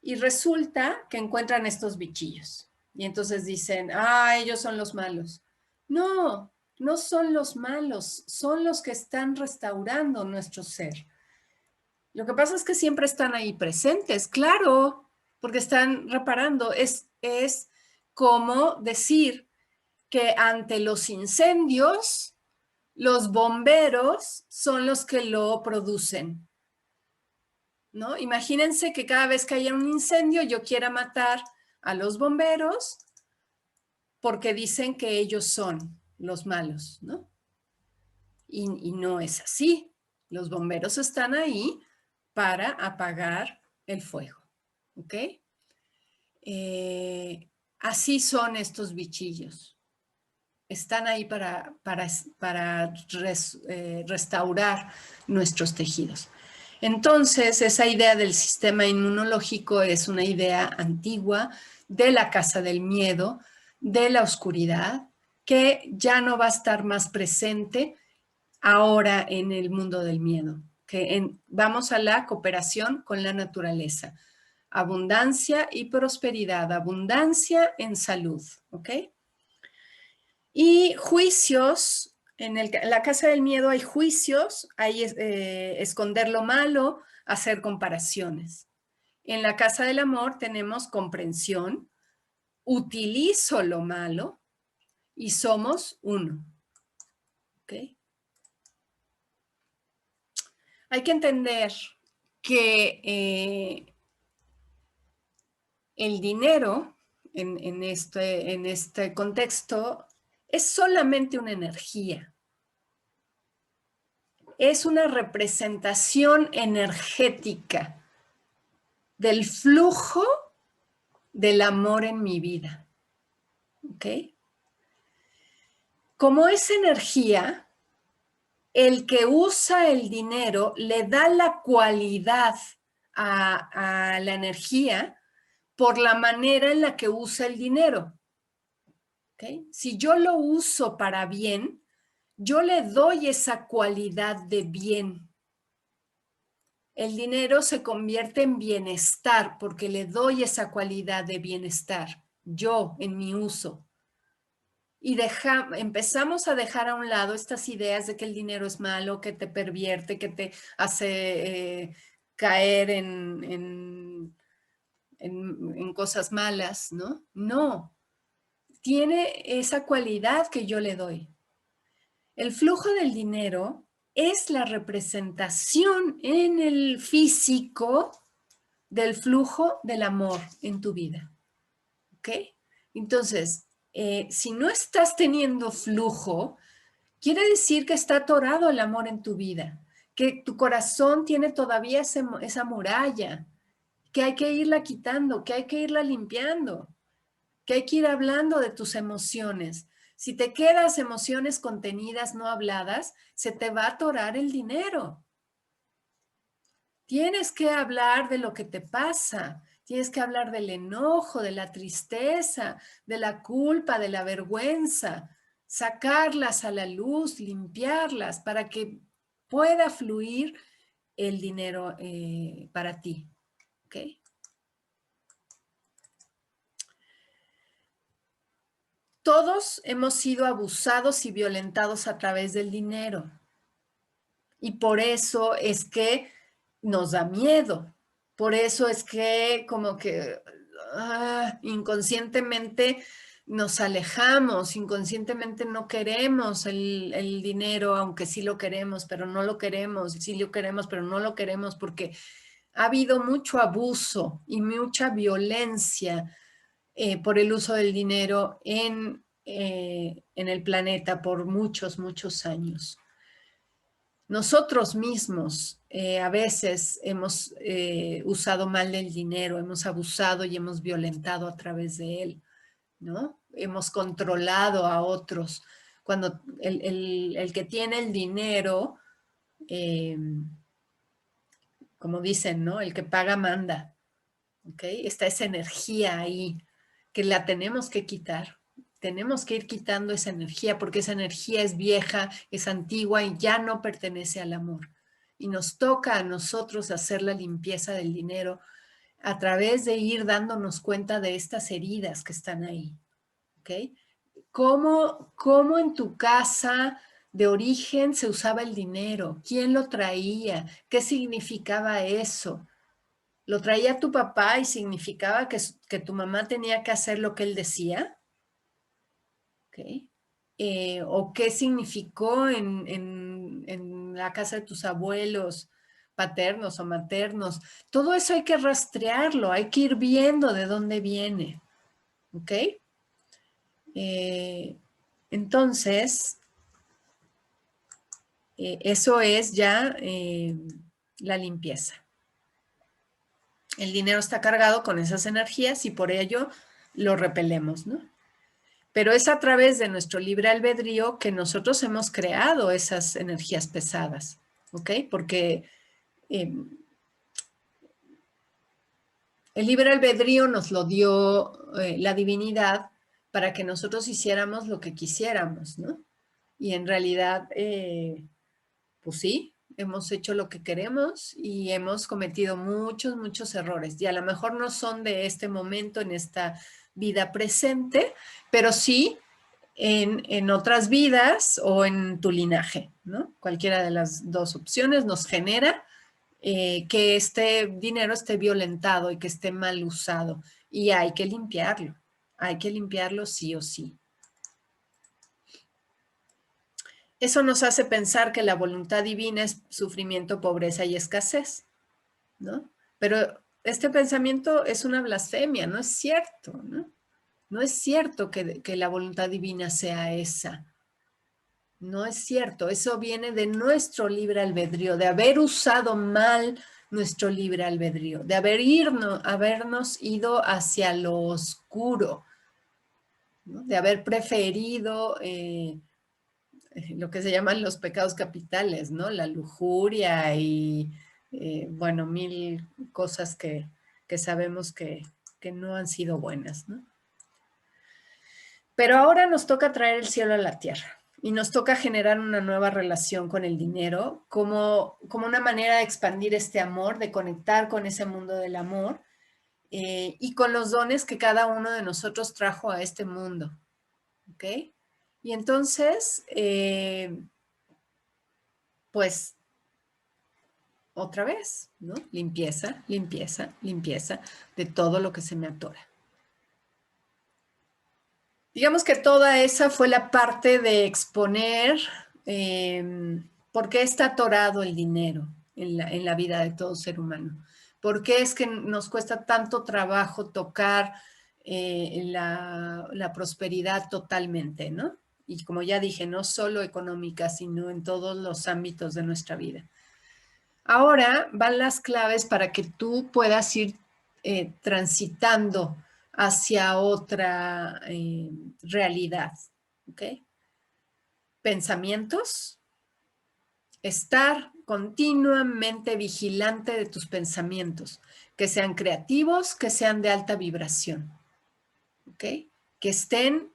Y resulta que encuentran estos bichillos. Y entonces dicen, ellos son los malos. No, no son los malos, son los que están restaurando nuestro ser. Lo que pasa es que siempre están ahí presentes, claro, porque están reparando. Es como decir que ante los incendios, los bomberos son los que lo producen, ¿no? Imagínense que cada vez que haya un incendio yo quiera matar a los bomberos porque dicen que ellos son los malos, ¿no? Y no es así. Los bomberos están ahí para apagar el fuego, ¿ok? Así son estos bichillos. Están ahí para restaurar nuestros tejidos. Entonces, esa idea del sistema inmunológico es una idea antigua de la casa del miedo, de la oscuridad, que ya no va a estar más presente ahora en el mundo del miedo. Vamos a la cooperación con la naturaleza. Abundancia y prosperidad, abundancia en salud, ¿ok? Y juicios, en la casa del miedo hay juicios, hay esconder lo malo, hacer comparaciones. En la casa del amor tenemos comprensión, utilizo lo malo y somos uno. ¿Okay? Hay que entender que el dinero en este contexto es solamente una energía. Es una representación energética del flujo del amor en mi vida. ¿Ok? Como es energía, el que usa el dinero le da la cualidad a la energía por la manera en la que usa el dinero. ¿Okay? Si yo lo uso para bien, yo le doy esa cualidad de bien. El dinero se convierte en bienestar porque le doy esa cualidad de bienestar, yo en mi uso. Y empezamos a dejar a un lado estas ideas de que el dinero es malo, que te pervierte, que te hace caer en cosas malas, ¿no? No, tiene esa cualidad que yo le doy. El flujo del dinero es la representación en el físico del flujo del amor en tu vida. ¿Ok? Entonces, si no estás teniendo flujo, quiere decir que está atorado el amor en tu vida, que tu corazón tiene todavía esa muralla, que hay que irla quitando, que hay que irla limpiando, que hay que ir hablando de tus emociones. Si te quedas emociones contenidas, no habladas, se te va a atorar el dinero. Tienes que hablar de lo que te pasa. Tienes que hablar del enojo, de la tristeza, de la culpa, de la vergüenza. Sacarlas a la luz, limpiarlas para que pueda fluir el dinero para ti, ¿ok? Todos hemos sido abusados y violentados a través del dinero. Y por eso es que nos da miedo. Por eso es que como que inconscientemente nos alejamos, inconscientemente no queremos el dinero, aunque sí lo queremos, pero no lo queremos, sí lo queremos, pero no lo queremos, porque ha habido mucho abuso y mucha violencia por el uso del dinero en el planeta por muchos, muchos años. Nosotros mismos a veces hemos usado mal el dinero, hemos abusado y hemos violentado a través de él, ¿no? Hemos controlado a otros. Cuando el que tiene el dinero, eh, como dicen, ¿no? El que paga manda, ¿ok? Está esa energía ahí que la tenemos que quitar. Tenemos que ir quitando esa energía porque esa energía es vieja, es antigua y ya no pertenece al amor. Y nos toca a nosotros hacer la limpieza del dinero a través de ir dándonos cuenta de estas heridas que están ahí. ¿Ok? ¿Cómo en tu casa de origen se usaba el dinero? ¿Quién lo traía? ¿Qué significaba eso? ¿Lo traía tu papá y significaba que tu mamá tenía que hacer lo que él decía? ¿Okay? ¿O qué significó en la casa de tus abuelos paternos o maternos? Todo eso hay que rastrearlo, hay que ir viendo de dónde viene. ¿Ok? Eh, entonces, eso es ya la limpieza. El dinero está cargado con esas energías y por ello lo repelemos, ¿no? Pero es a través de nuestro libre albedrío que nosotros hemos creado esas energías pesadas, ¿ok? Porque eh, el libre albedrío nos lo dio la divinidad para que nosotros hiciéramos lo que quisiéramos, ¿no? Y en realidad, pues sí, hemos hecho lo que queremos y hemos cometido muchos, muchos errores. Y a lo mejor no son de este momento, en esta vida presente, pero sí en otras vidas o en tu linaje, ¿no? Cualquiera de las dos opciones nos genera que este dinero esté violentado y que esté mal usado. Y hay que limpiarlo sí o sí. Eso nos hace pensar que la voluntad divina es sufrimiento, pobreza y escasez, ¿no? Pero este pensamiento es una blasfemia, no es cierto, ¿no? No es cierto que la voluntad divina sea esa. No es cierto, eso viene de nuestro libre albedrío, de haber usado mal nuestro libre albedrío, de habernos ido hacia lo oscuro, ¿no? De haber preferido lo que se llaman los pecados capitales, ¿no? La lujuria y, bueno, mil cosas que sabemos que no han sido buenas, ¿no? Pero ahora nos toca traer el cielo a la tierra y nos toca generar una nueva relación con el dinero como una manera de expandir este amor, de conectar con ese mundo del amor y con los dones que cada uno de nosotros trajo a este mundo. ¿Ok? Y entonces, pues otra vez, ¿no? Limpieza, limpieza, limpieza de todo lo que se me atora. Digamos que toda esa fue la parte de exponer por qué está atorado el dinero en la vida de todo ser humano. ¿Por qué es que nos cuesta tanto trabajo tocar la prosperidad totalmente, ¿no? Y como ya dije, no solo económica, sino en todos los ámbitos de nuestra vida. Ahora van las claves para que tú puedas ir transitando hacia otra realidad. ¿Ok? Pensamientos, estar continuamente vigilante de tus pensamientos, que sean creativos, que sean de alta vibración. ¿Ok? Que estén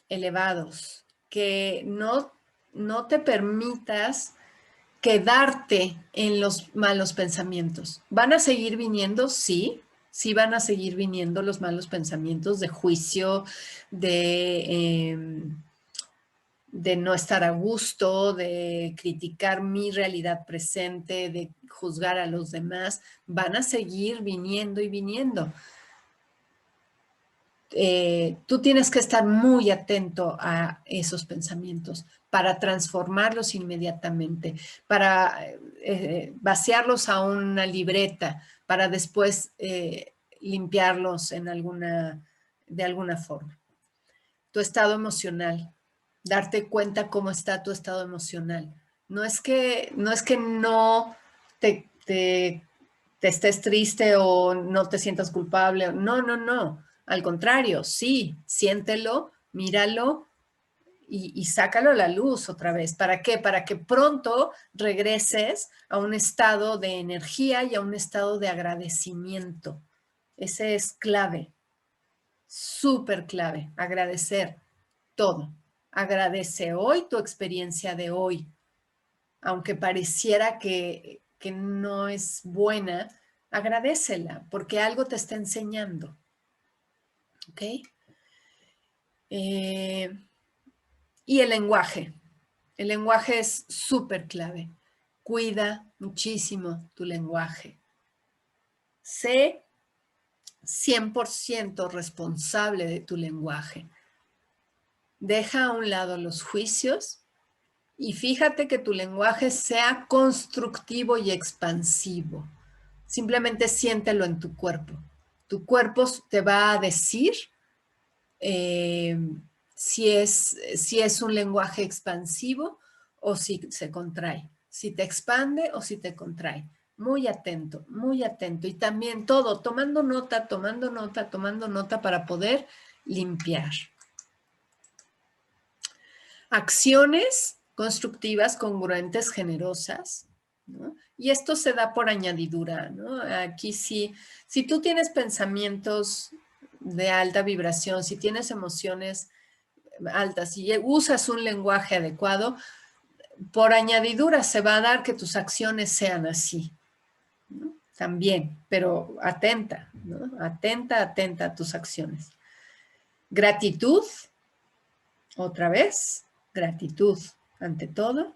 elevados, que no no te permitas quedarte en los malos pensamientos. ¿Van a seguir viniendo? Sí, sí van a seguir viniendo los malos pensamientos de juicio, de no estar a gusto, de criticar mi realidad presente, de juzgar a los demás. Van a seguir viniendo y viniendo. Tú tienes que estar muy atento a esos pensamientos para transformarlos inmediatamente, para vaciarlos a una libreta, para después limpiarlos de alguna forma. Tu estado emocional, darte cuenta cómo está tu estado emocional. No te estés triste o no te sientas culpable. No, no, no. Al contrario, sí, siéntelo, míralo y sácalo a la luz otra vez. ¿Para qué? Para que pronto regreses a un estado de energía y a un estado de agradecimiento. Ese es clave, súper clave, agradecer todo. Agradece hoy tu experiencia de hoy, aunque pareciera que no es buena, agradécela porque algo te está enseñando. ¿Ok? Y el lenguaje. El lenguaje es súper clave. Cuida muchísimo tu lenguaje. Sé 100% responsable de tu lenguaje. Deja a un lado los juicios y fíjate que tu lenguaje sea constructivo y expansivo. Simplemente siéntelo en tu cuerpo. Tu cuerpo te va a decir eh, si es un lenguaje expansivo o si se contrae, si te expande o si te contrae. Muy atento, muy atento. Y también todo, tomando nota, tomando nota, tomando nota para poder limpiar. Acciones constructivas, congruentes, generosas, ¿no? Y esto se da por añadidura, ¿no? Aquí sí, si tú tienes pensamientos de alta vibración, si tienes emociones altas, si usas un lenguaje adecuado, por añadidura se va a dar que tus acciones sean así, ¿no? También, pero atenta, ¿no? Atenta, atenta a tus acciones. Gratitud, otra vez, gratitud ante todo.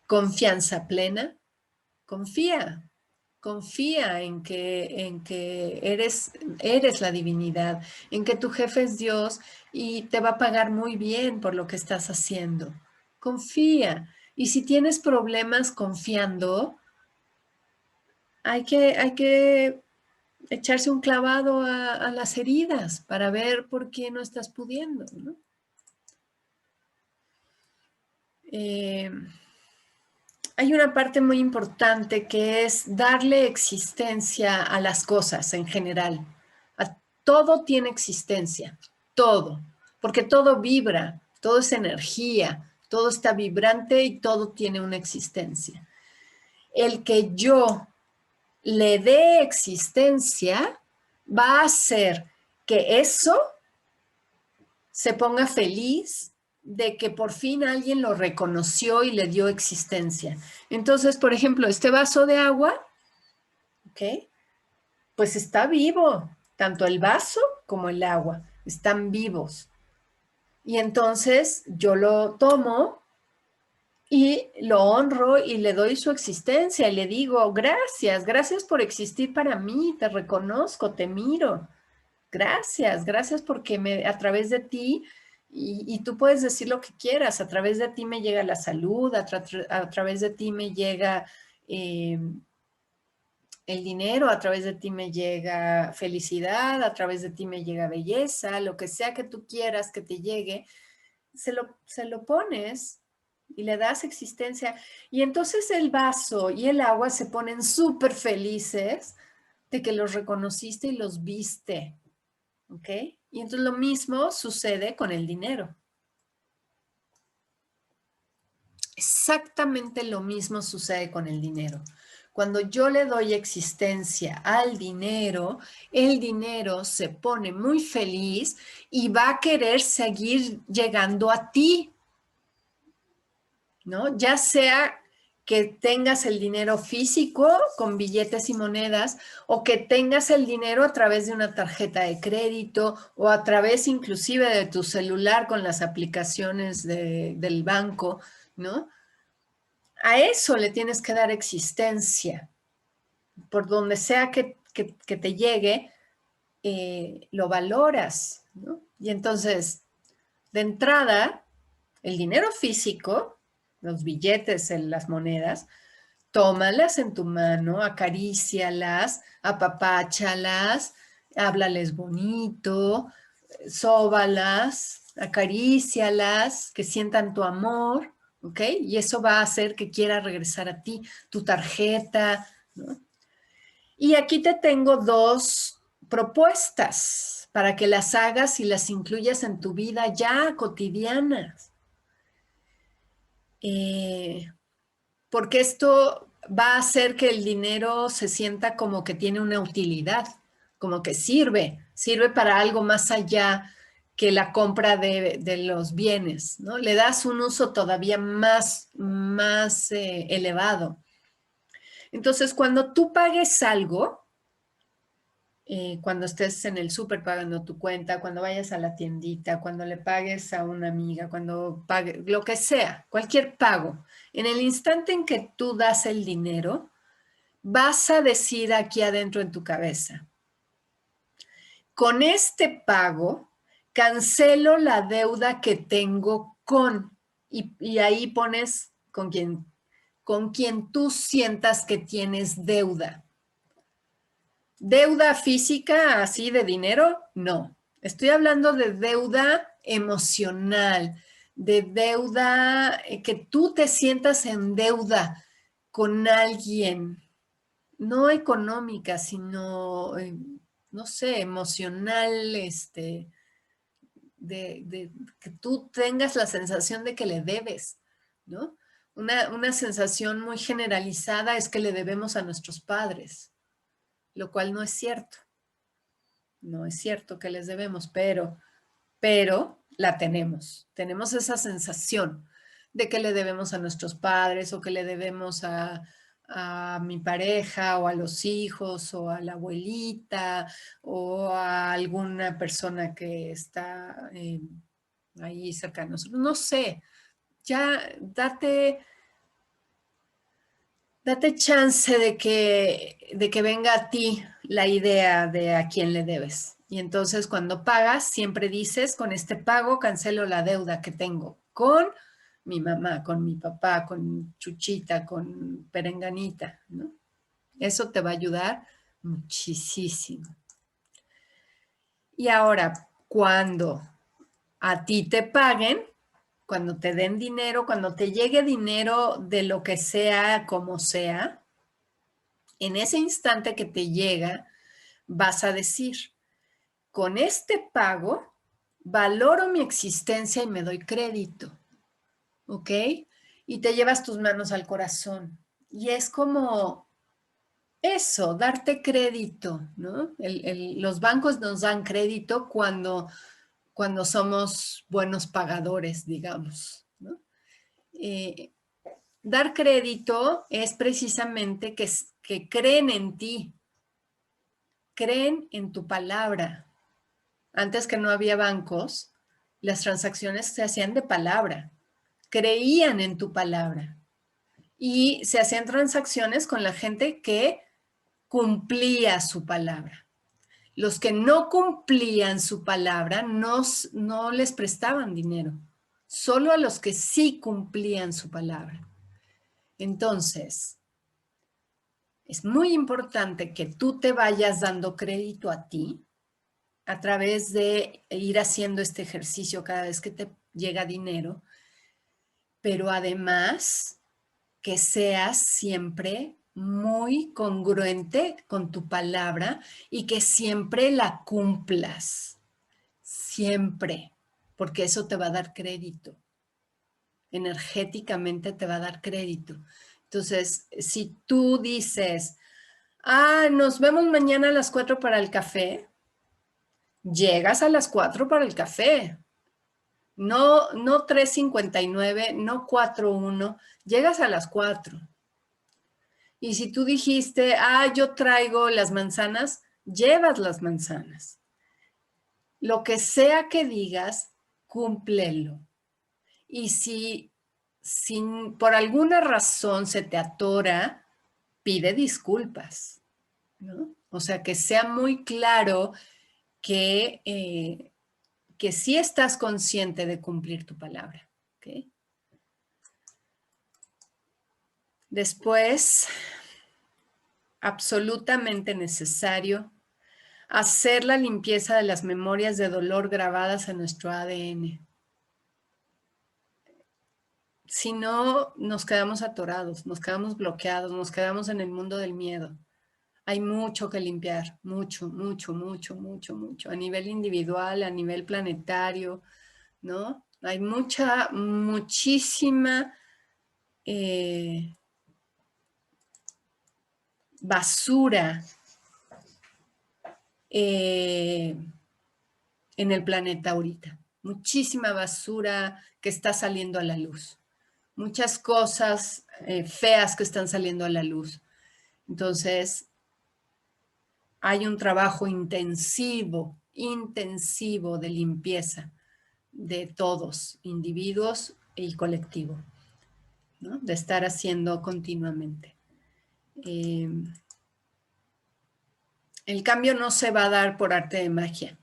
Confianza plena. Confía, confía en que eres la divinidad, en que tu jefe es Dios y te va a pagar muy bien por lo que estás haciendo. Confía. Y si tienes problemas confiando, hay que echarse un clavado a las heridas para ver por qué no estás pudiendo, ¿no? Hay una parte muy importante que es darle existencia a las cosas en general. Todo tiene existencia, todo, porque todo vibra, todo es energía, todo está vibrante y todo tiene una existencia. El que yo le dé existencia va a hacer que eso se ponga feliz de que por fin alguien lo reconoció y le dio existencia. Entonces, por ejemplo, este vaso de agua, ¿ok? Pues está vivo, tanto el vaso como el agua, están vivos. Y entonces yo lo tomo y lo honro y le doy su existencia y le digo, gracias, gracias por existir para mí, te reconozco, te miro. Gracias, gracias porque a través de ti, y tú puedes decir lo que quieras, a través de ti me llega la salud, a través de ti me llega el dinero, a través de ti me llega felicidad, a través de ti me llega belleza, lo que sea que tú quieras que te llegue, se lo pones y le das existencia. Y entonces el vaso y el agua se ponen súper felices de que los reconociste y los viste. ¿Ok? Y entonces lo mismo sucede con el dinero. Exactamente lo mismo sucede con el dinero. Cuando yo le doy existencia al dinero, el dinero se pone muy feliz y va a querer seguir llegando a ti. ¿no? Ya sea que tengas el dinero físico con billetes y monedas o que tengas el dinero a través de una tarjeta de crédito o a través inclusive de tu celular con las aplicaciones del banco, ¿no? A eso le tienes que dar existencia. Por donde sea que te llegue, lo valoras, ¿no? Y entonces, de entrada, el dinero físico, los billetes, las monedas, tómalas en tu mano, acarícialas, apapáchalas, háblales bonito, sóbalas, acarícialas, que sientan tu amor, ¿ok? Y eso va a hacer que quiera regresar a ti, tu tarjeta, ¿no? Y aquí te tengo dos propuestas para que las hagas y las incluyas en tu vida ya cotidianas. Porque esto va a hacer que el dinero se sienta como que tiene una utilidad, como que sirve para algo más allá que la compra de los bienes, ¿no? Le das un uso todavía más elevado. Entonces, cuando tú pagues algo, cuando estés en el súper pagando tu cuenta, cuando vayas a la tiendita, cuando le pagues a una amiga, cuando pagues, lo que sea, cualquier pago, en el instante en que tú das el dinero, vas a decir aquí adentro en tu cabeza, con este pago cancelo la deuda que tengo con, y ahí pones con quien tú sientas que tienes deuda. ¿Deuda física así de dinero? No. Estoy hablando de deuda emocional, de deuda que tú te sientas en deuda con alguien, no económica, sino, no sé, emocional, que tú tengas la sensación de que le debes, ¿no? Una sensación muy generalizada es que le debemos a nuestros padres, lo cual no es cierto. No es cierto que les debemos, pero la tenemos. Tenemos esa sensación de que le debemos a nuestros padres o que le debemos a mi pareja o a los hijos o a la abuelita o a alguna persona que está ahí cerca de nosotros. No sé, ya date chance de que venga a ti la idea de a quién le debes. Y entonces cuando pagas, siempre dices, con este pago cancelo la deuda que tengo con mi mamá, con mi papá, con Chuchita, con Perenganita, ¿no? Eso te va a ayudar muchísimo. Y ahora, cuando a ti te paguen, cuando te den dinero, cuando te llegue dinero de lo que sea, como sea, en ese instante que te llega, vas a decir, con este pago, valoro mi existencia y me doy crédito, ¿ok? Y te llevas tus manos al corazón. Y es como eso, darte crédito, ¿no? Los bancos nos dan crédito cuando somos buenos pagadores, digamos, ¿no? Dar crédito es precisamente que creen en ti, creen en tu palabra. Antes que no había bancos, las transacciones se hacían de palabra. Creían en tu palabra. Y se hacían transacciones con la gente que cumplía su palabra. Los que no cumplían su palabra no les prestaban dinero. Solo a los que sí cumplían su palabra. Entonces, es muy importante que tú te vayas dando crédito a ti a través de ir haciendo este ejercicio cada vez que te llega dinero, pero además que seas siempre muy congruente con tu palabra y que siempre la cumplas, siempre, porque eso te va a dar crédito, energéticamente te va a dar crédito. Entonces, si tú dices, nos vemos mañana a las 4 para el café, llegas a las 4 para el café. No 3:59, no 4:1, llegas a las 4. Y si tú dijiste, yo traigo las manzanas, llevas las manzanas. Lo que sea que digas, cúmplelo. Y si por alguna razón se te atora, pide disculpas, ¿no? O sea, que sea muy claro que sí estás consciente de cumplir tu palabra, ¿ok? Después, absolutamente necesario, hacer la limpieza de las memorias de dolor grabadas en nuestro ADN. Si no, nos quedamos atorados, nos quedamos bloqueados, nos quedamos en el mundo del miedo. Hay mucho que limpiar, mucho, mucho, mucho, mucho, mucho, a nivel individual, a nivel planetario, ¿no? Hay muchísima basura en el planeta ahorita. Muchísima basura que está saliendo a la luz. Muchas cosas feas que están saliendo a la luz. Entonces, hay un trabajo intensivo de limpieza de todos, individuos y colectivo, ¿no? De estar haciendo continuamente. El cambio no se va a dar por arte de magia.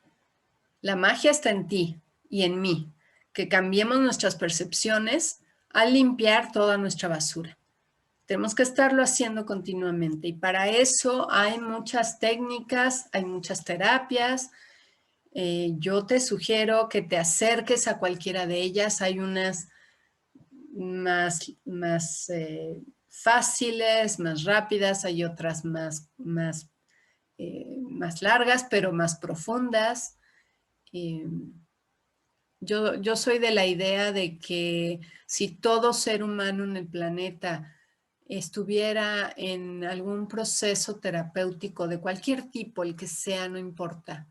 La magia está en ti y en mí, que cambiemos nuestras percepciones al limpiar toda nuestra basura. Tenemos que estarlo haciendo continuamente y para eso hay muchas técnicas, hay muchas terapias. Yo te sugiero que te acerques a cualquiera de ellas. Hay unas más fáciles, más rápidas, hay otras más largas, pero más profundas. Yo soy de la idea de que si todo ser humano en el planeta estuviera en algún proceso terapéutico de cualquier tipo, el que sea, no importa,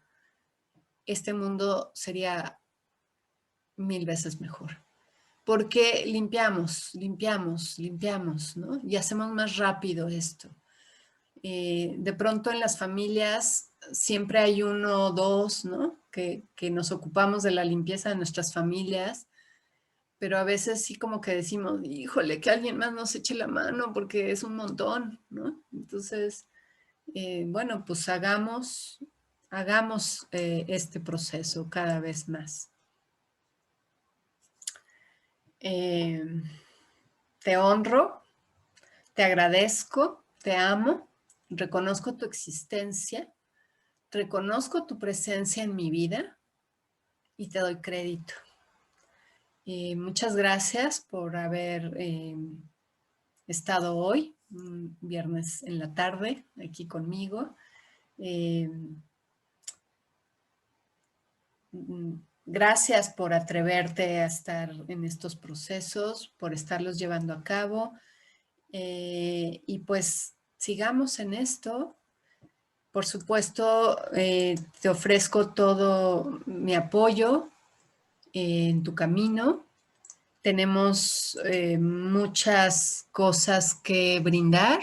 este mundo sería 1000 veces mejor. Porque limpiamos, ¿no? Y hacemos más rápido esto. De pronto en las familias siempre hay uno o dos, ¿no? Que nos ocupamos de la limpieza de nuestras familias, pero a veces sí como que decimos, híjole, que alguien más nos eche la mano porque es un montón, ¿no? Entonces, bueno, pues hagamos este proceso cada vez más. Te honro, te agradezco, te amo, reconozco tu existencia, reconozco tu presencia en mi vida y te doy crédito. Muchas gracias por haber estado hoy, un viernes en la tarde, aquí conmigo. Gracias por atreverte a estar en estos procesos, por estarlos llevando a cabo. Y pues sigamos en esto. Por supuesto, te ofrezco todo mi apoyo en tu camino. Tenemos muchas cosas que brindar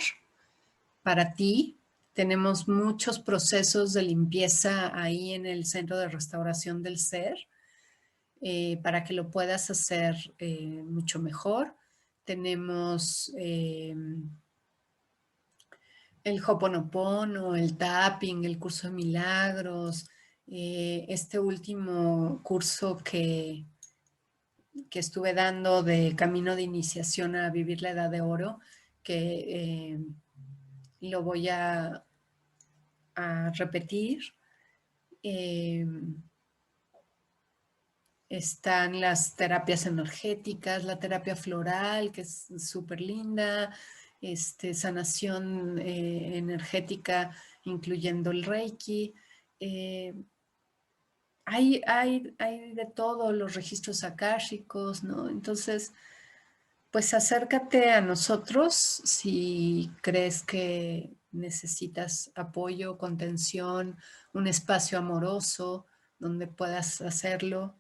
para ti. Tenemos muchos procesos de limpieza ahí en el Centro de Restauración del Ser para que lo puedas hacer mucho mejor. Tenemos el Ho'oponopono, el tapping, el curso de milagros, este último curso que estuve dando de camino de iniciación a vivir la edad de oro, que lo voy a repetir. Están las terapias energéticas, la terapia floral, que es súper linda, sanación energética, incluyendo el Reiki. Hay de todo, los registros akáshicos, ¿no? Entonces, pues acércate a nosotros si crees que necesitas apoyo, contención, un espacio amoroso donde puedas hacerlo.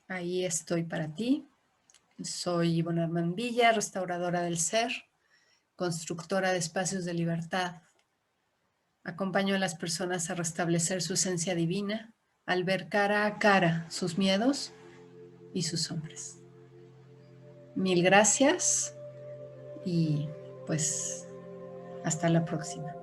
Ahí estoy para ti. Soy Ivonne Armand Villa, restauradora del ser, constructora de espacios de libertad. Acompaño a las personas a restablecer su esencia divina al ver cara a cara sus miedos y sus sombras. Mil gracias y pues hasta la próxima.